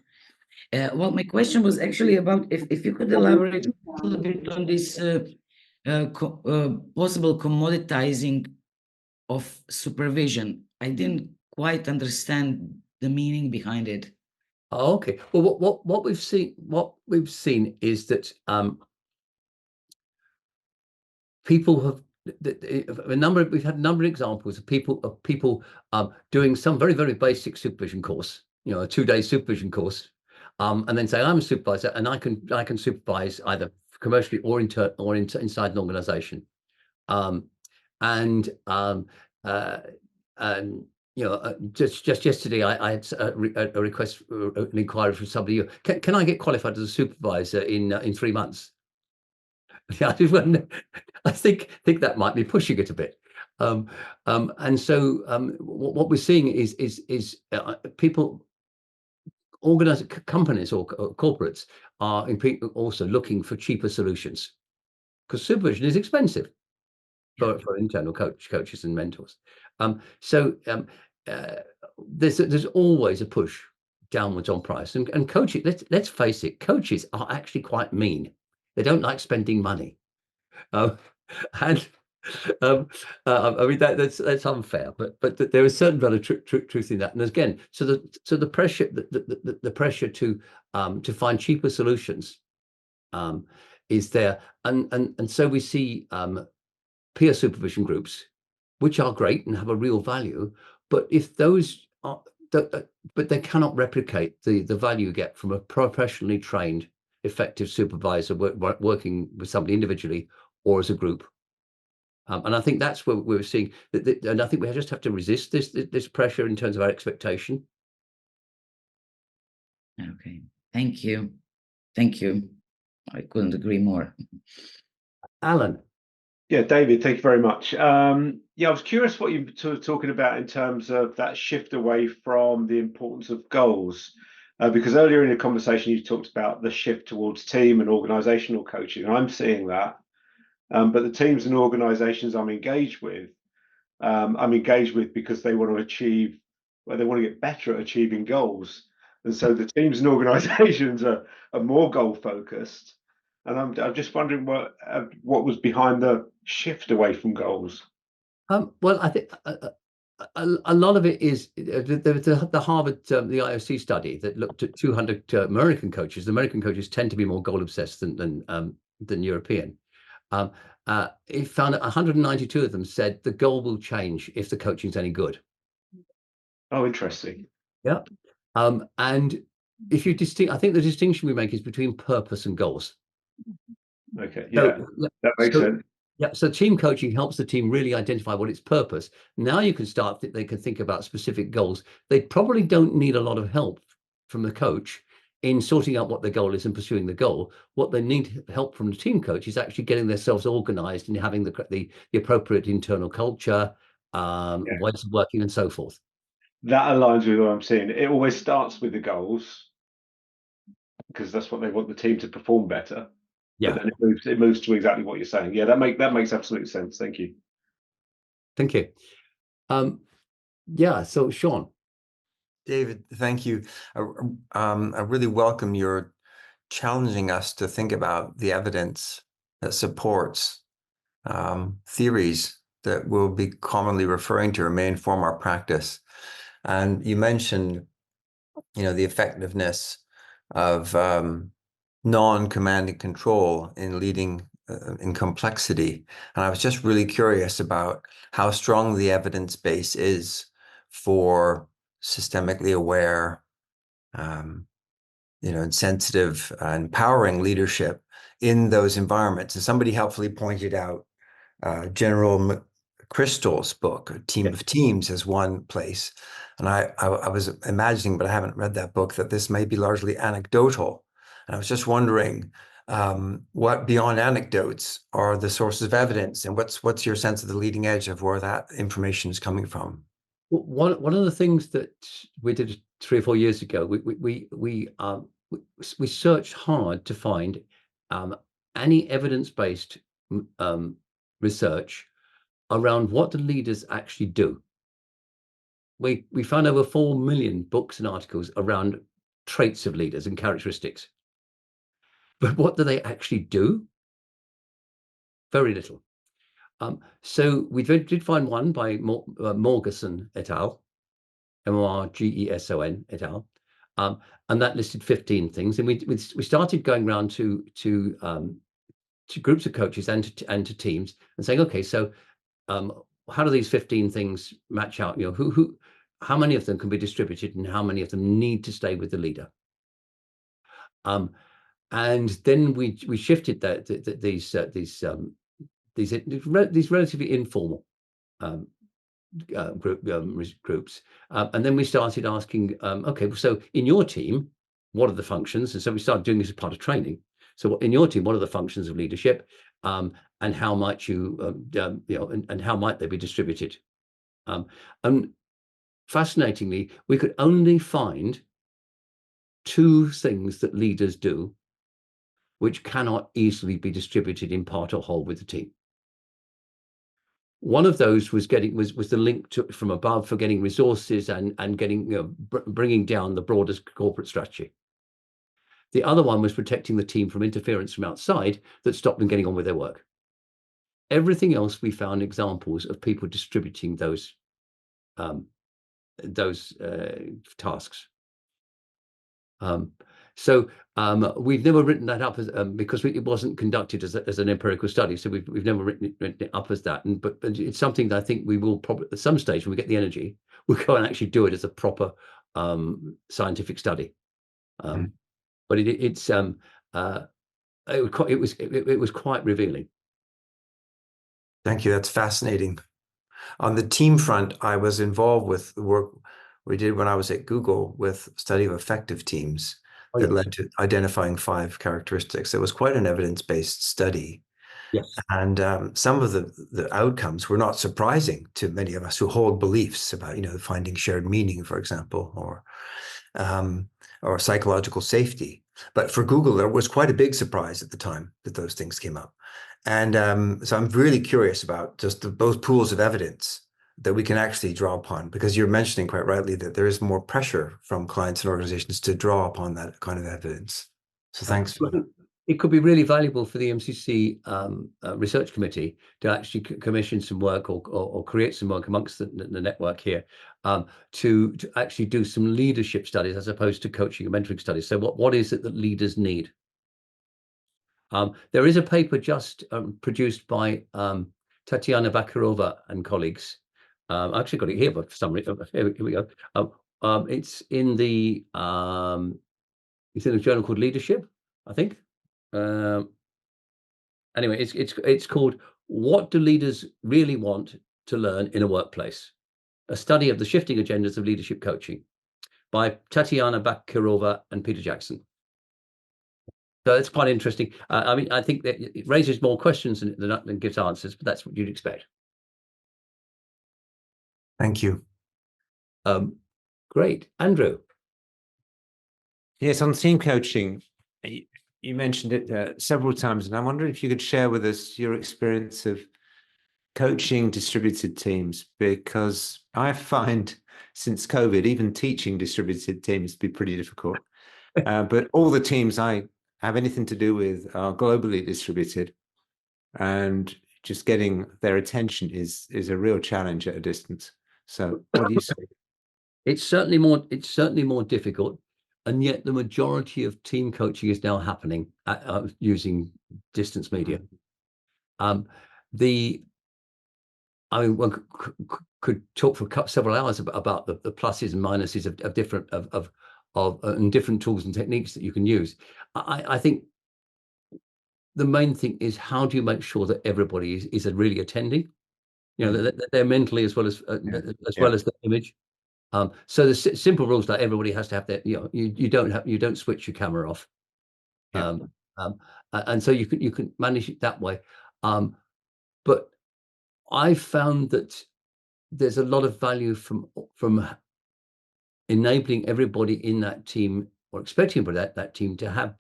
Well, my question was actually about if you could elaborate a little bit on this possible commoditizing of supervision. I didn't quite understand the meaning behind it. Oh, okay. Well, what we've seen is that people have we've had a number of examples of people doing some very, very basic supervision course, a 2-day supervision course, and then say, I'm a supervisor and I can supervise either commercially or inside an organization. Just yesterday, I had a request, an inquiry from somebody. Can I get qualified as a supervisor in 3 months? Yeah, I think that might be pushing it a bit. And so what we're seeing is people, organized companies or corporates are also looking for cheaper solutions because supervision is expensive for internal coaches and mentors. There's always a push downwards on price, and coaches. Let's face it, coaches are actually quite mean. They don't like spending money, and I mean that's unfair. But there is certain amount of truth in that. And again, so the pressure, the pressure to find cheaper solutions is there, and so we see peer supervision groups, which are great and have a real value, but if those are, but they cannot replicate the value you get from a professionally trained, effective supervisor working with somebody individually or as a group. And I think that's where we're seeing that, and I think we just have to resist this pressure in terms of our expectation. Okay, thank you. Thank you. I couldn't agree more. Alan. Yeah, David, thank you very much. Yeah, I was curious what you were talking about in terms of that shift away from the importance of goals, because earlier in the conversation you talked about the shift towards team and organizational coaching. And I'm seeing that, but the teams and organizations I'm engaged with because they want to achieve, well, they want to get better at achieving goals. And so the teams and organizations are more goal focused. And I'm just wondering what was behind the shift away from goals. Well, I think a lot of it is the Harvard, the IOC study that looked at 200 American coaches. The American coaches tend to be more goal obsessed than European. It found that 192 of them said the goal will change if the coaching's any good. Oh, interesting. Yeah. And if you I think the distinction we make is between purpose and goals. Okay, yeah, so, that makes sense. Yeah, so team coaching helps the team really identify what its purpose. Now you can start, they can think about specific goals. They probably don't need a lot of help from the coach in sorting out what the goal is and pursuing the goal. What they need help from the team coach is actually getting themselves organized and having the appropriate internal culture, ways of working and so forth. That aligns with what I'm saying. It always starts with the goals because that's what they want the team to perform better. Yeah, but then it moves to exactly what you're saying. Yeah, that makes absolute sense. Thank you. Thank you. Yeah, so Sean. David, thank you. I really welcome your challenging us to think about the evidence that supports theories that we'll be commonly referring to or may inform our practice. And you mentioned, the effectiveness of non-command and control in leading in complexity. And I was just really curious about how strong the evidence base is for systemically aware, and sensitive and empowering leadership in those environments. And somebody helpfully pointed out General Crystal's book, A Team of Teams, as one place. And I was imagining, but I haven't read that book, that this may be largely anecdotal. And I was just wondering what beyond anecdotes are the sources of evidence, and what's your sense of the leading edge of where that information is coming from? One of the things that we did 3 or 4 years ago, we searched hard to find any evidence-based research around what the leaders actually do. We found over 4 million books and articles around traits of leaders and characteristics. But what do they actually do? Very little. So we did find one by Morgeson et al., Morgeson et al., and that listed 15 things. And we started going around to groups of coaches and to teams and saying, okay, so how do these 15 things match out? How many of them can be distributed, and how many of them need to stay with the leader? And then we shifted these relatively informal groups, and then we started asking, okay, so in your team, what are the functions? And so we started doing this as part of training. So in your team, what are the functions of leadership, and how might you, and how might they be distributed? And fascinatingly, we could only find 2 things that leaders do which cannot easily be distributed in part or whole with the team. One of those was the link from above for getting resources and getting, bringing down the broader corporate strategy. The other one was protecting the team from interference from outside that stopped them getting on with their work. Everything else, we found examples of people distributing those tasks. So we've never written that up as because it wasn't conducted as an empirical study. So we've never written it up as that. But it's something that I think we will probably at some stage when we get the energy, we'll go and actually do it as a proper scientific study. But it was quite revealing. Thank you. That's fascinating. On the team front, I was involved with the work we did when I was at Google with study of effective teams that led to identifying 5 characteristics. It was quite an evidence-based study. Yes. And some of the outcomes were not surprising to many of us who hold beliefs about, finding shared meaning, for example, or psychological safety. But for Google, there was quite a big surprise at the time that those things came up. And so I'm really curious about just those pools of evidence that we can actually draw upon, because you're mentioning quite rightly that there is more pressure from clients and organizations to draw upon that kind of evidence. So thanks for that. It could be really valuable for the EMCC research committee to actually commission some work or create some work amongst the network here to actually do some leadership studies as opposed to coaching and mentoring studies. So what is it that leaders need? There is a paper just produced by Tatiana Bakarova and colleagues. I actually got it here, but for some reason, here we go. It's in the journal called Leadership, I think. Anyway, it's called "What Do Leaders Really Want to Learn in a Workplace?" A study of the shifting agendas of leadership coaching by Tatiana Bakarova and Peter Jackson. So it's quite interesting. I mean, I think that it raises more questions than gives answers, but that's what you'd expect. Thank you. Great. Andrew. Yes, on team coaching, you mentioned it several times, and I'm wondering if you could share with us your experience of coaching distributed teams, because I find since COVID, even teaching distributed teams to be pretty difficult. But all the teams I have anything to do with are globally distributed, and just getting their attention is a real challenge at a distance. So what do you say? It's certainly more difficult, and yet the majority of team coaching is now happening using distance media. One could talk for several hours about the pluses and minuses of different and different tools and techniques that you can use. I think the main thing is, how do you make sure that everybody is really attending? That they're mentally as well as well as the image. So the simple rules that everybody has to have their, you don't switch your camera off. And so you can manage it that way. But I found that there's a lot of value from enabling everybody in that team, or expecting that team to have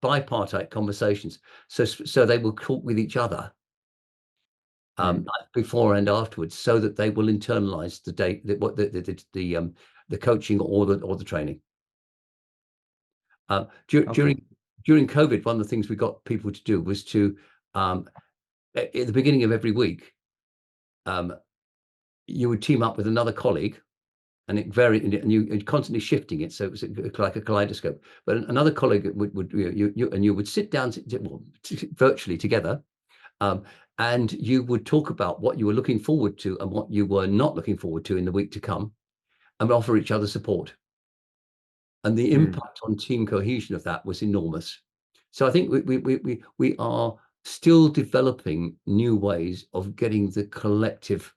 bipartite conversations, so they will talk with each other before and afterwards, so that they will internalize the coaching or the training. During COVID, one of the things we got people to do was to at the beginning of every week, you would team up with another colleague, and it varied, and you're constantly shifting it, so it was like a kaleidoscope. But another colleague you would sit down virtually together, and you would talk about what you were looking forward to and what you were not looking forward to in the week to come, and offer each other support. And the impact on team cohesion of that was enormous. So I think we are still developing new ways of getting the collective,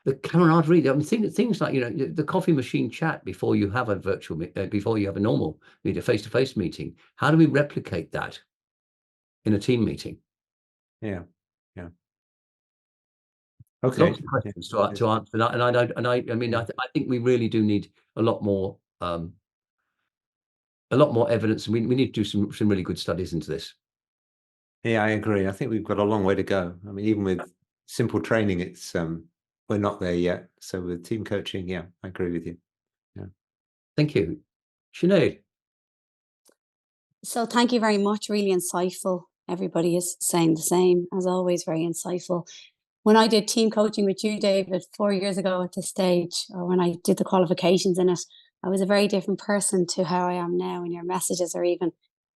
the camaraderie. I mean, things like the coffee machine chat before you have a before you have a normal face-to-face meeting. How do we replicate that in a team meeting? Yeah. Okay. Lots of questions to answer that, and I mean, I think we really do need a lot more evidence, and we need to do some really good studies into this. Yeah, I agree. I think we've got a long way to go. I mean, even with simple training, it's we're not there yet. So with team coaching, yeah, I agree with you. Yeah. Thank you. Sinead. So thank you very much. Really insightful. Everybody is saying the same, as always, very insightful. When I did team coaching with you, David, 4 years ago at this stage, or when I did the qualifications in it, I was a very different person to how I am now, and your messages are even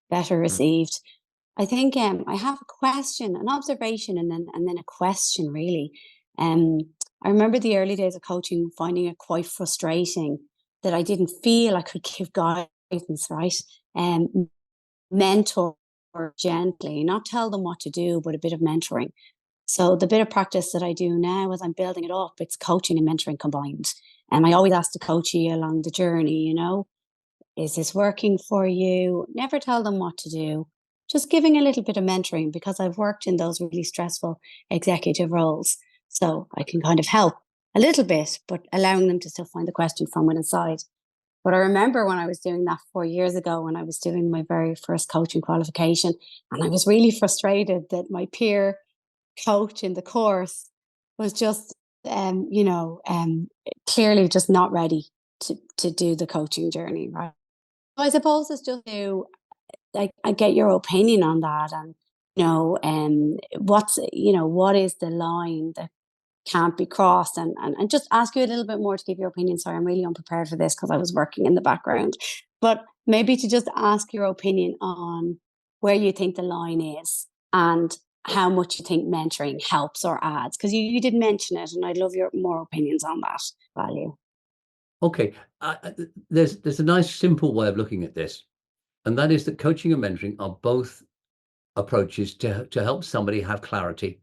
better received. I think I have a question, an observation, and then a question really. Um, I remember the early days of coaching, finding it quite frustrating that I didn't feel I could give guidance, right? Mentor gently, not tell them what to do, but a bit of mentoring. So the bit of practice that I do now as I'm building it up, it's coaching and mentoring combined. And I always ask the coachee along the journey, is this working for you? Never tell them what to do. Just giving a little bit of mentoring, because I've worked in those really stressful executive roles. So I can kind of help a little bit, but allowing them to still find the question from inside. But I remember when I was doing that 4 years ago, when I was doing my very first coaching qualification, and I was really frustrated that my peer coach in the course was just, clearly just not ready to do the coaching journey, right? I suppose it's just to, like, I get your opinion on that, and what is the line that can't be crossed, and just ask you a little bit more to give your opinion. Sorry, I'm really unprepared for this because I was working in the background, but maybe to just ask your opinion on where you think the line is, and how much you think mentoring helps or adds, because you did mention it, and I'd love your more opinions on that value. Okay, there's a nice simple way of looking at this, and that is that coaching and mentoring are both approaches to help somebody have clarity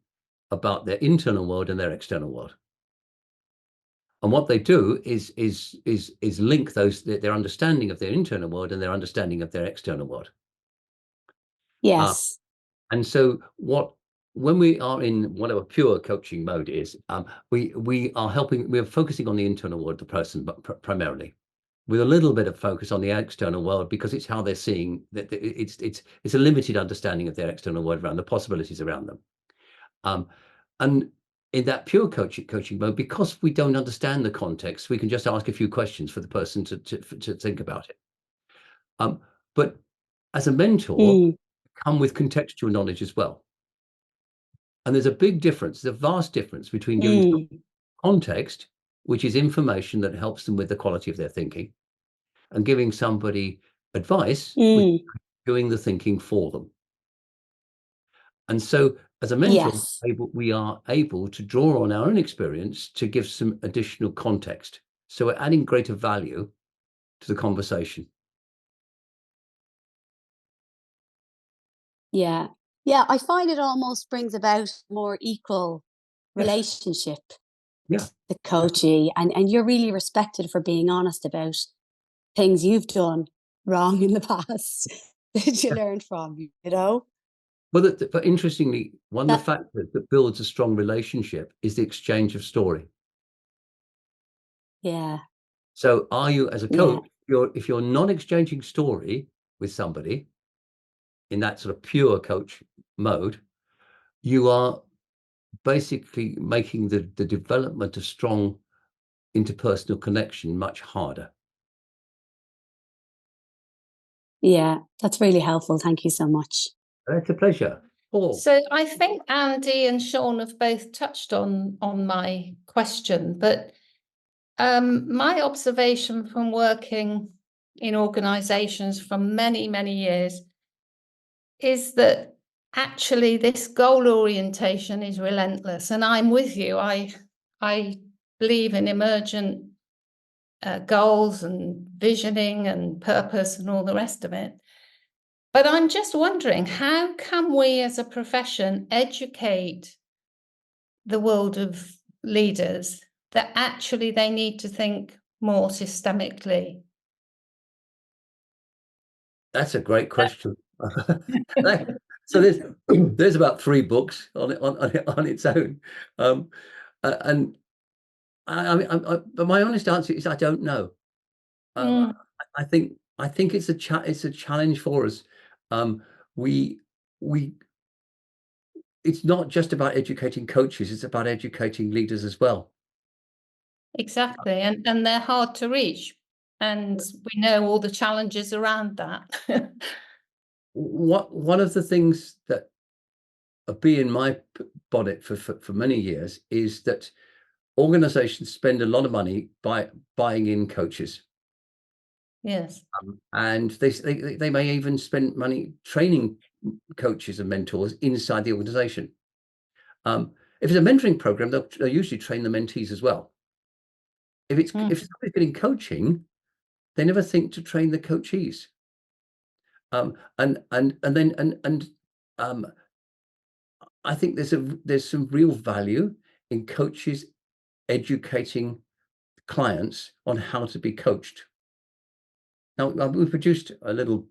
about their internal world and their external world. And what they do is link their understanding of their internal world and their understanding of their external world. Yes. And so when we are in whatever pure coaching mode is, we're focusing on the internal world of the person, but primarily, with a little bit of focus on the external world, because it's how they're seeing that it's a limited understanding of their external world around the possibilities around them. And in that pure coaching mode, because we don't understand the context, we can just ask a few questions for the person to think about it. But as a mentor, come with contextual knowledge as well. And there's a big difference, there's a vast difference between giving context, which is information that helps them with the quality of their thinking, and giving somebody advice, which is doing the thinking for them. And so as a mentor, Yes. we are able to draw on our own experience to give some additional context. So we're adding greater value to the conversation. Yeah. Yeah. I find it almost brings about more equal relationship. Yeah. The coachee, and you're really respected for being honest about things you've done wrong in the past that you learned from, Well, but interestingly, one of the factors that builds a strong relationship is the exchange of story. Yeah. So are you, as a coach, if you're not exchanging story with somebody in that sort of pure coach mode, you are basically making the development of strong interpersonal connection much harder. Yeah, that's really helpful. Thank you so much. It's a pleasure. Paul. So I think Andy and Sean have both touched on my question, but my observation from working in organizations for many, many years is that actually this goal orientation is relentless. And I'm with you. I believe in emergent goals and visioning and purpose and all the rest of it. But I'm just wondering, how can we as a profession educate the world of leaders that actually they need to think more systemically? That's a great question. So there's about 3 books on its own, and but my honest answer is I don't know. I think it's a challenge for us. It's not just about educating coaches; it's about educating leaders as well. Exactly, and they're hard to reach, and we know all the challenges around that. One of the things that be in my bonnet for many years is that organizations spend a lot of money buying in coaches. Yes. And they may even spend money training coaches and mentors inside the organization. If it's a mentoring program, they'll usually train the mentees as well. If somebody's getting coaching, they never think to train the coachees. I think there's some real value in coaches educating clients on how to be coached. Now, we produced a little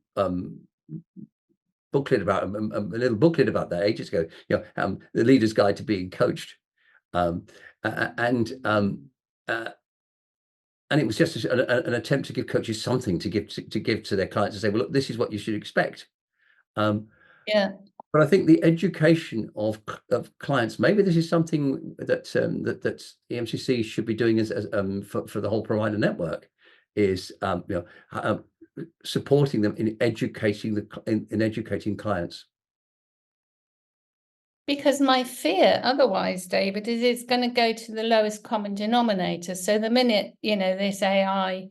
booklet about that ages ago. The Leader's Guide to Being Coached, and it was just an attempt to give coaches something to give to their clients, to say, well, look, this is what you should expect. Yeah. But I think the education of clients, maybe this is something that EMCC should be doing as for the whole provider network, is supporting them in educating educating clients. Because my fear otherwise, David, is it's going to go to the lowest common denominator. So the minute, this AI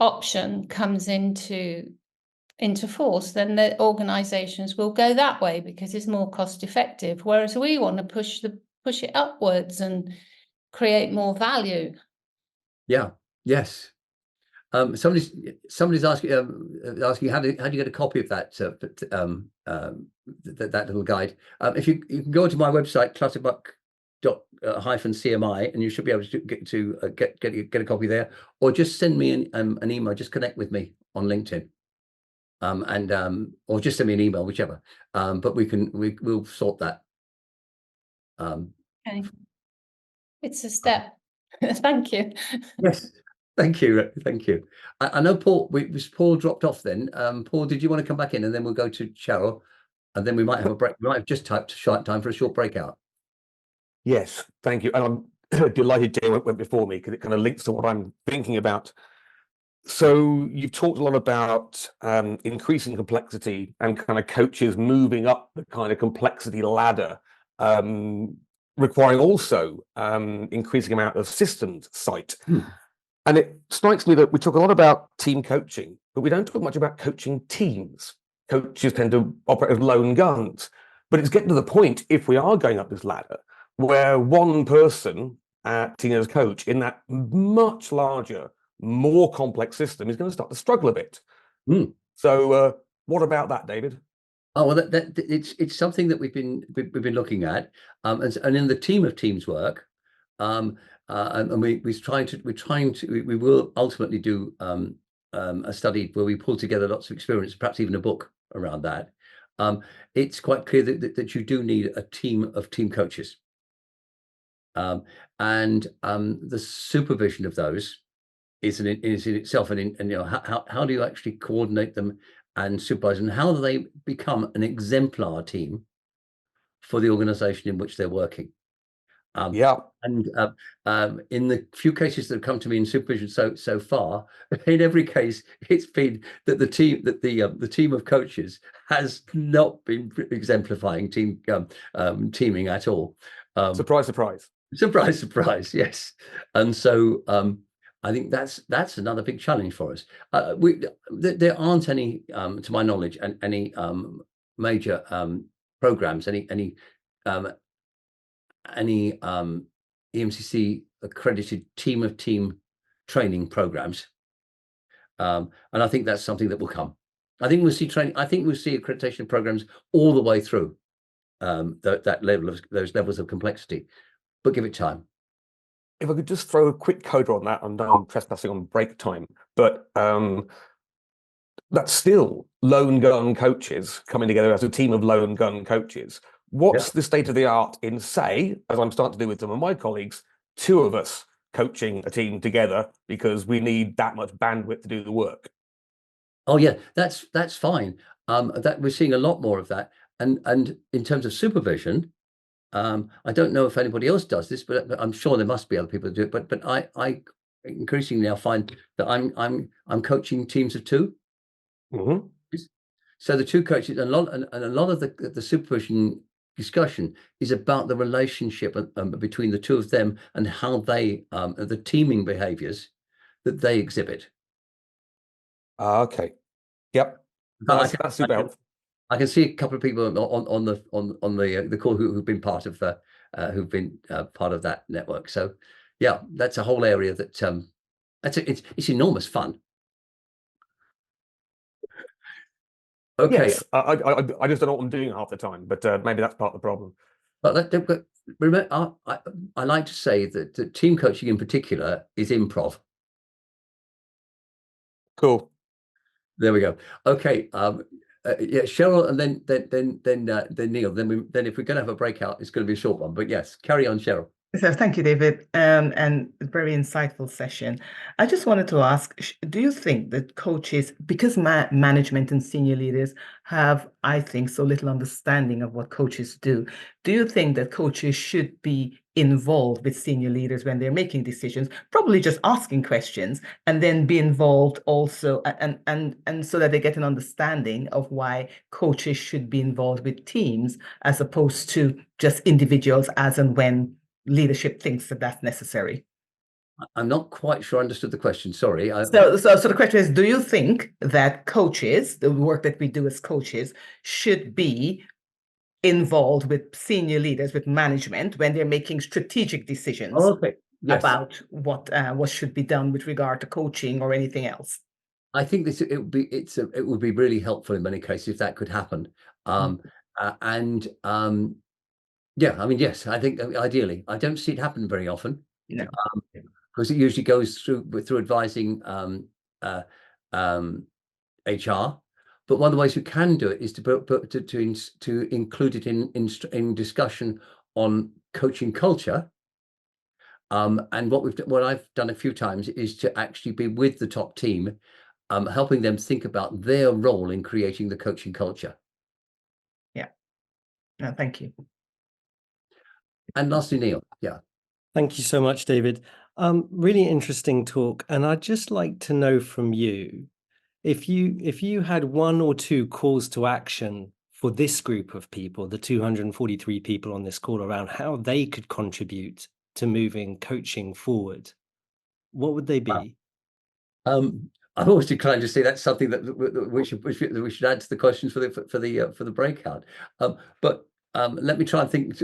option comes into force, then the organizations will go that way because it's more cost effective. Whereas we want to push it upwards and create more value. Yeah. Yes. Somebody's asking how do you get a copy of that that little guide. If you can go to my website, clutterbuck.-cmi, and you should be able to get a copy there, or just send me an email. Just connect with me on LinkedIn, or just send me an email, whichever. But we'll sort that. Okay. It's a step. Thank you. Yes. Thank you. I know Paul dropped off then. Paul, did you want to come back in, and then we'll go to Cheryl, and then we might have a break. We might have just typed time for a short breakout. Yes, thank you. And I'm delighted Jay went before me, because it kind of links to what I'm thinking about. So you've talked a lot about increasing complexity and kind of coaches moving up the kind of complexity ladder, requiring also increasing amount of systems sight. And it strikes me that we talk a lot about team coaching, but we don't talk much about coaching teams. Coaches tend to operate as lone guns, but it's getting to the point, if we are going up this ladder, where one person acting as coach in that much larger, more complex system is going to start to struggle a bit. So what about that, David? Oh, well, it's something that we've been looking at, and in the team of teams work, and we will ultimately do a study where we pull together lots of experience, perhaps even a book around that. It's quite clear that you do need a team of team coaches, and the supervision of those is in itself, and how do you actually coordinate them and supervise, and how do they become an exemplar team for the organization in which they're working? And in the few cases that have come to me in supervision so far, in every case, it's been that the team of coaches has not been exemplifying teaming at all. Surprise, surprise. Surprise, surprise. Yes, and so I think that's another big challenge for us. There aren't any, to my knowledge, any major programs, any EMCC accredited team of team training programs, and I think that's something that will come. I think we'll see training. I think we'll see accreditation programs all the way through that level of those levels of complexity, but give it time. If I could just throw a quick coda on that, I know I'm trespassing on break time, but that's still lone gun coaches coming together as a team of lone gun coaches. What's the state of the art in, say, as I'm starting to do with some of my colleagues, two of us coaching a team together because we need that much bandwidth to do the work? Oh yeah, that's fine. That we're seeing a lot more of that, and in terms of supervision, I don't know if anybody else does this, but I'm sure there must be other people who do it. But I increasingly now find that I'm coaching teams of two. So the two coaches, and a lot of the supervision discussion is about the relationship between the two of them and how they the teaming behaviors that they exhibit. Okay. Yep. That's super helpful. I can see a couple of people on the call who've been part of that network. So yeah, that's a whole area that it's enormous fun. Okay. Yes, I just don't know what I'm doing half the time, but maybe that's part of the problem. But remember, I like to say that team coaching in particular is improv. Cool. There we go. Okay. Yeah, Cheryl, and then Neil. Then if we're going to have a breakout, it's going to be a short one. But yes, carry on, Cheryl. So thank you, David, and very insightful session. I just wanted to ask, do you think that coaches, because management and senior leaders have, I think, so little understanding of what coaches do you think that coaches should be involved with senior leaders when they're making decisions, probably just asking questions, and then be involved also, and so that they get an understanding of why coaches should be involved with teams as opposed to just individuals as and when leadership thinks that that's necessary? I'm not quite sure I understood the question. Sorry. So the question is, do you think that coaches, the work that we do as coaches, should be involved with senior leaders, with management, when they're making strategic decisions Yes. about what should be done with regard to coaching or anything else? I think it would be really helpful in many cases if that could happen. Yeah, I mean, yes, I think ideally, I don't see it happen very often. No. Because it usually goes through advising HR. But one of the ways you can do it is to include it in discussion on coaching culture. And what I've done a few times is to actually be with the top team, helping them think about their role in creating the coaching culture. Yeah. No, thank you. And lastly, Neil. Yeah. Thank you so much, David. Really interesting talk. And I'd just like to know from you, if you had one or two calls to action for this group of people, the 243 people on this call, around how they could contribute to moving coaching forward, what would they be? I've always declined to say that's something that we should add to the questions for the breakout. But let me try and think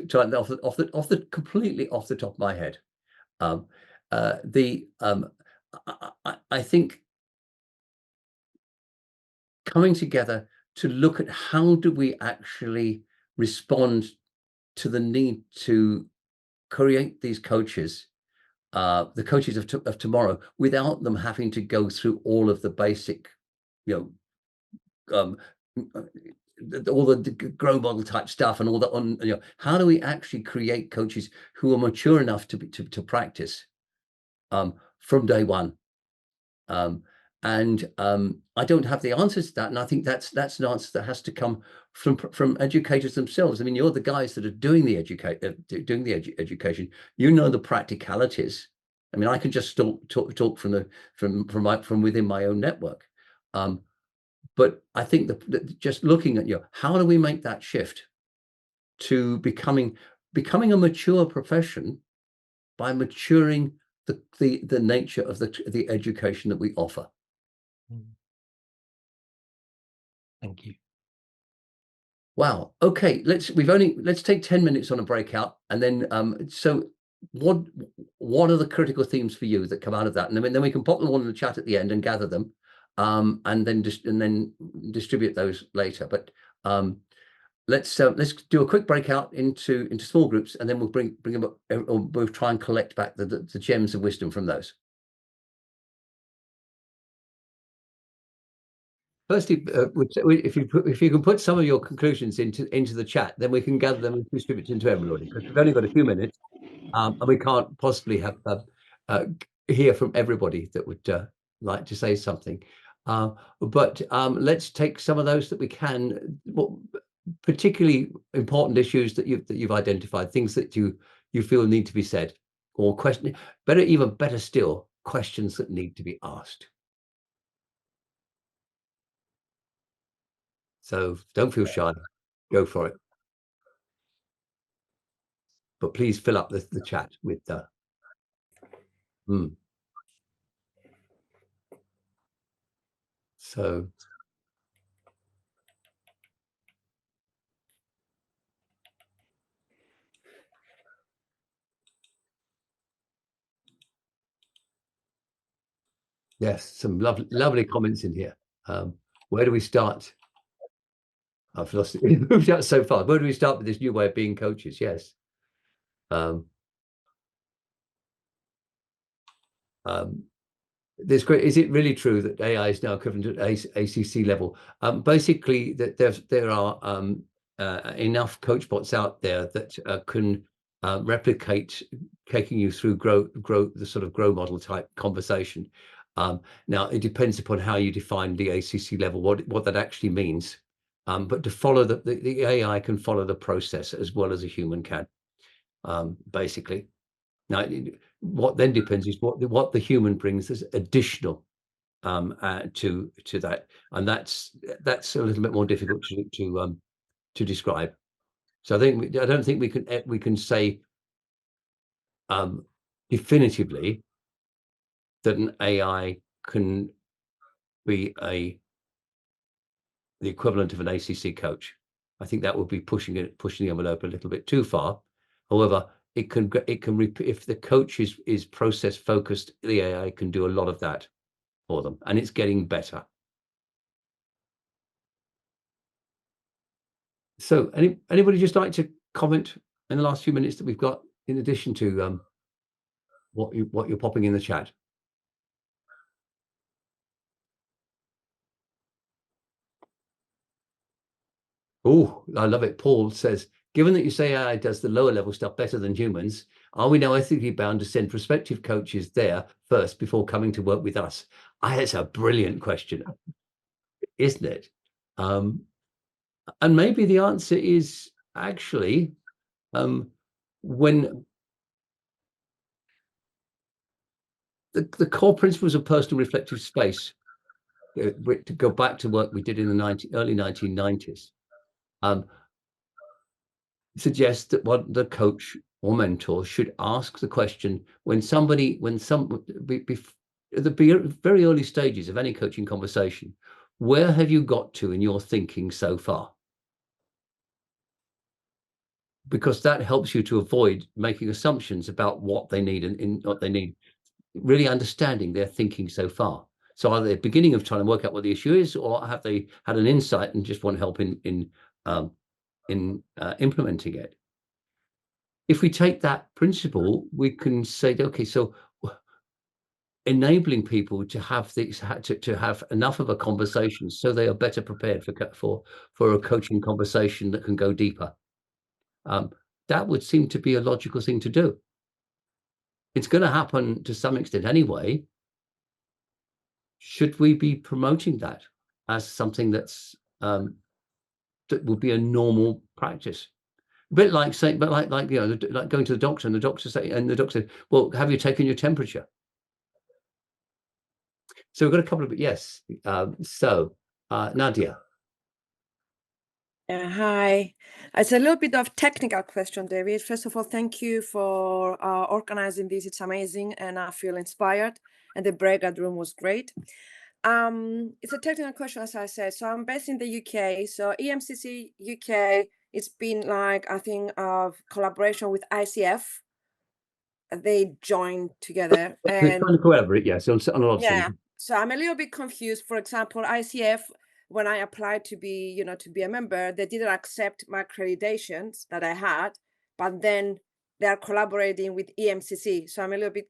completely off the top of my head. I think coming together to look at how do we actually respond to the need to create these coaches, the coaches of tomorrow, without them having to go through all of the basic, all the grow model type stuff and all that. How do we actually create coaches who are mature enough to practice from day one? I don't have the answers to that, and I think that's an answer that has to come from educators themselves. I mean, you're the guys that are doing the education. You know the practicalities. I mean, I can just talk from within my own network. But I think that just looking at how do we make that shift to becoming a mature profession by maturing the nature of the education that we offer. Thank you. Wow. Okay. Let's take 10 minutes on a breakout, and then so what are the critical themes for you that come out of that? And then we can pop them all in the chat at the end and gather them, and then distribute those later. But let's do a quick breakout into small groups, and then we'll bring them up, or we'll try and collect back the gems of wisdom from those. Firstly, if you can put some of your conclusions into the chat, then we can gather them and distribute them to everybody, because we've only got a few minutes, and we can't possibly hear from everybody that would like to say something. But let's take some of those that we can. Particularly important issues that you've identified, things that you feel need to be said, or better still, questions that need to be asked. So don't feel shy, go for it. But please fill up the chat with So yes, some lovely comments in here. Where do we start? I've lost it. We've moved out so far. Where do we start with this new way of being coaches? Yes. There's great. Is it really true that AI is now equivalent to ACC level? Basically, that there are enough coach bots out there that can replicate taking you through the sort of grow model type conversation. Now, it depends upon how you define the ACC level, what that actually means. But to follow the AI can follow the process as well as a human can, basically. Now, what then depends is what the human brings as additional to that, and that's a little bit more difficult to describe. So I don't think we can say definitively that an AI can be the equivalent of an ACC coach. I think that would be pushing the envelope a little bit too far. However, it can if the coach is process focused, the AI can do a lot of that for them, and it's getting better. So anybody just like to comment in the last few minutes that we've got, in addition to what you're popping in the chat? Oh, I love it. Paul says, given that you say AI does the lower level stuff better than humans, are we now ethically bound to send prospective coaches there first before coming to work with us? That's a brilliant question, isn't it? And maybe the answer is actually when the core principles of personal reflective space, to go back to work we did in the early 1990s, suggests that what the coach or mentor should ask the question at the very early stages of any coaching conversation: where have you got to in your thinking so far? Because that helps you to avoid making assumptions about what they need and what they need, really understanding their thinking so far. So are they at the beginning of trying to work out what the issue is, or have they had an insight and just want help in implementing it? If we take that principle, we can say, okay, so enabling people to have enough of a conversation so they are better prepared for a coaching conversation that can go deeper. That would seem to be a logical thing to do. It's going to happen to some extent anyway. Should we be promoting that as something that would be a normal practice? A bit like saying, but like like going to the doctor and the doctor said, well, have you taken your temperature? So we've got a couple of, yes. Nadia. Hi. It's a little bit of technical question, David. First of all, thank you for organizing this. It's amazing, and I feel inspired. And the breakout room was great. It's a technical question, as I said. So I'm based in the UK. So EMCC UK, it's been like, I think, of collaboration with ICF. They joined together. And trying to collaborate, yes, on a lot of things. So I'm a little bit confused. For example, ICF, when I applied to be a member, they didn't accept my accreditations that I had, but then they are collaborating with EMCC. So I'm a little bit,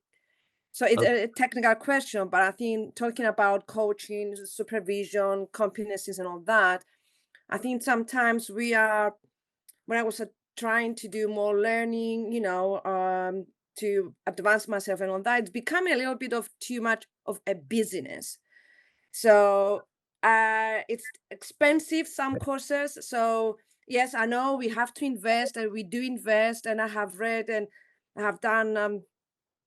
so it's a technical question, but I think talking about coaching, supervision, competencies and all that, I think sometimes when I was trying to do more learning, to advance myself and all that, it's becoming a little bit of too much of a business. So it's expensive, some courses. So yes, I know we have to invest, and we do invest, and I have read and I have done,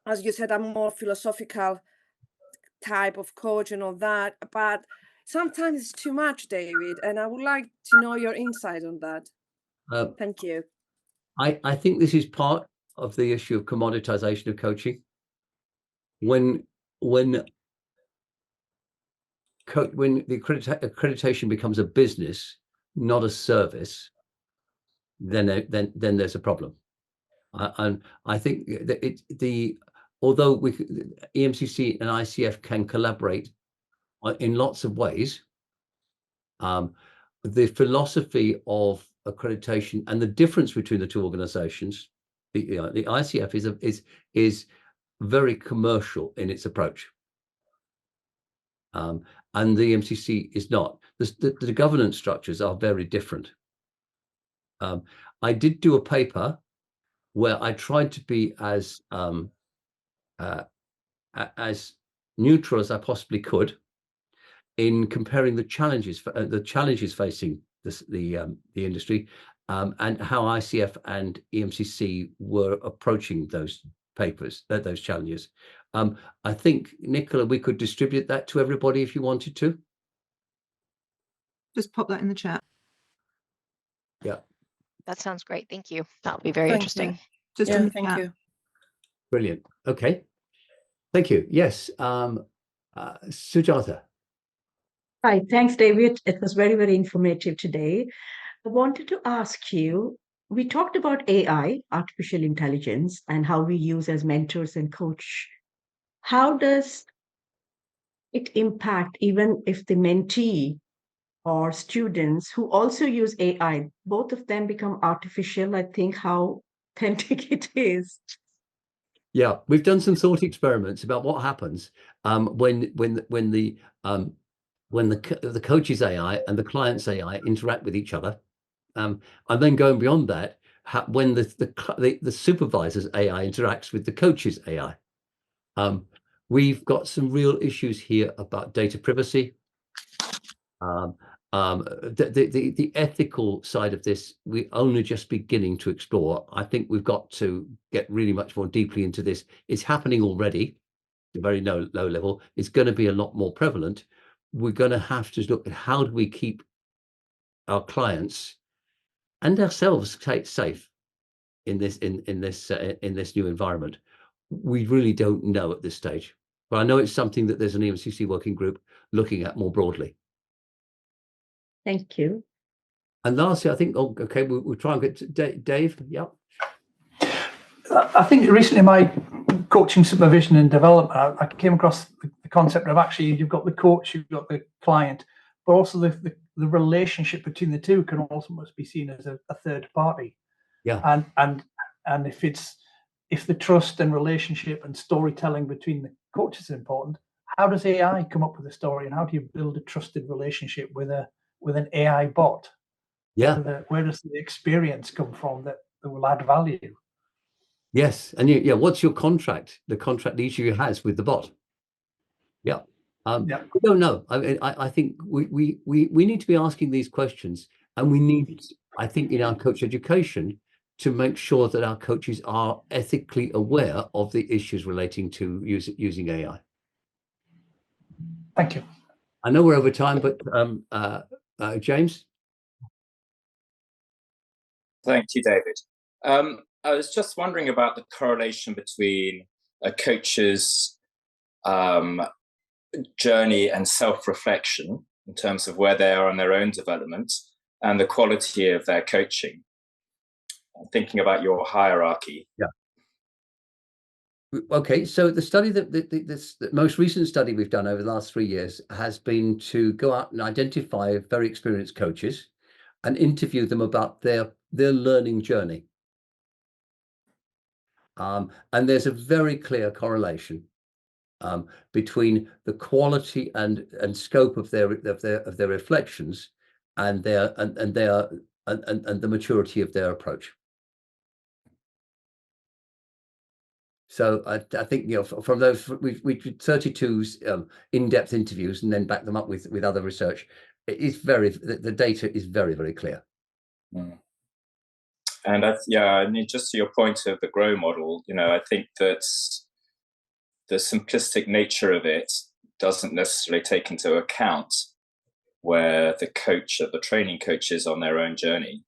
as you said, I'm more philosophical type of coach and all that, but sometimes it's too much, David, and I would like to know your insight on that. Thank you. I think this is part of the issue of commoditization of coaching. When when the accreditation becomes a business, not a service, then there's a problem. And I think that although EMCC and ICF can collaborate in lots of ways, the philosophy of accreditation and the difference between the two organizations, the ICF is very commercial in its approach, and the EMCC is not. The governance structures are very different. I did do a paper where I tried to be as neutral as I possibly could in comparing the challenges facing the industry, and how ICF and EMCC were approaching those those challenges. I think, Nicola, we could distribute that to everybody if you wanted to. Just pop that in the chat. Yeah. That sounds great. Thank you. That'll be very Thank interesting. you. Just Yeah, in the thank chat. you. Brilliant. Okay. Thank you. Yes. Sujata. Hi, thanks, David. It was very, very informative today. I wanted to ask you, we talked about AI, artificial intelligence, and how we use as mentors and coach. How does it impact even if the mentee or students who also use AI, both of them become artificial? I think how authentic it is. Yeah, we've done some thought experiments about what happens when the coach's AI and the client's AI interact with each other, and then going beyond that, when the supervisor's AI interacts with the coach's AI. We've got some real issues here about data privacy. The ethical side of this, we're only just beginning to explore. I think we've got to get really much more deeply into this. It's happening already at a very low level. It's going to be a lot more prevalent. We're going to have to look at how do we keep our clients and ourselves safe in this new environment. We really don't know at this stage, but I know it's something that there's an EMCC working group looking at more broadly. Thank you. And lastly, I think, okay, we'll try and get to Dave. Yep. I think recently in my coaching, supervision and development, I came across the concept of actually you've got the coach, you've got the client, but also the relationship between the two can also must be seen as a third party. Yeah. And if the trust and relationship and storytelling between the coaches is important, how does AI come up with a story, and how do you build a trusted relationship with an AI bot? Yeah. Where does the experience come from that will add value? Yes, and what's your contract? The contract each of you has with the bot. Yeah. We don't know. I think we need to be asking these questions, and we need, I think, in our coach education, to make sure that our coaches are ethically aware of the issues relating to using AI. Thank you. I know we're over time, but James. Thank you, David. I was just wondering about the correlation between a coach's journey and self-reflection in terms of where they are on their own development and the quality of their coaching. I'm thinking about your hierarchy. Yeah. Okay, so the study the most recent study we've done over the last 3 years has been to go out and identify very experienced coaches and interview them about their learning journey. And there's a very clear correlation between the quality and scope of their reflections and the maturity of their approach. So I think, from those, we did 32 in-depth interviews and then back them up with other research. It is the data is very, very clear. Mm. And I mean, just to your point of the GROW model, I think that the simplistic nature of it doesn't necessarily take into account where the training coach is on their own journey.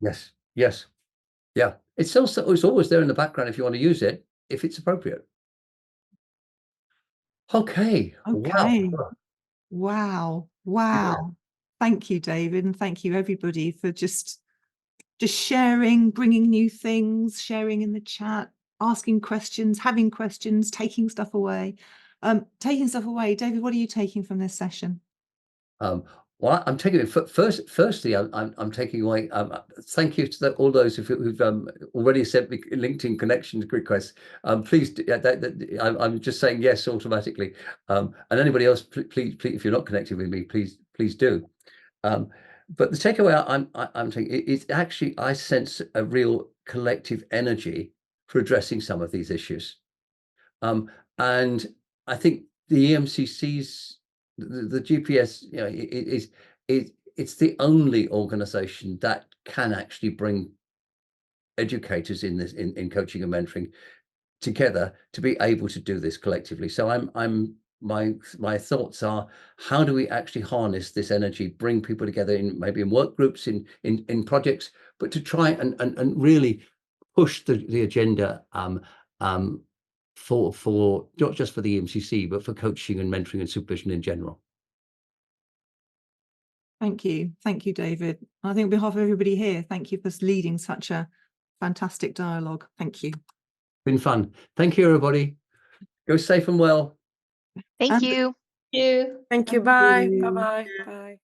Yes. Yeah. It's always there in the background if you want to use it, if it's appropriate. Okay. Wow. Wow. Wow. Thank you, David, and thank you everybody for just sharing, bringing new things, sharing in the chat, asking questions, having questions, taking stuff away. David, what are you taking from this session? Well, I'm taking it firstly. I'm taking away. Thank you to all those who've already sent me LinkedIn connection requests. Please, I'm just saying yes automatically. And anybody else, please, if you're not connected with me, please do. But the takeaway I'm taking is actually I sense a real collective energy for addressing some of these issues. And I think the EMCC's the GPS, you know, it's the only organisation that can actually bring educators in coaching and mentoring together to be able to do this collectively. So my thoughts are, how do we actually harness this energy, bring people together in maybe in work groups, in projects, but to try and really push the agenda for not just for the EMCC, but for coaching and mentoring and supervision in general. Thank you, David. I think on behalf of everybody here, thank you for leading such a fantastic dialogue. Thank you. Been fun. Thank you, everybody. Go safe and well. Thank you. Thank you. Bye. Bye. Bye. Bye.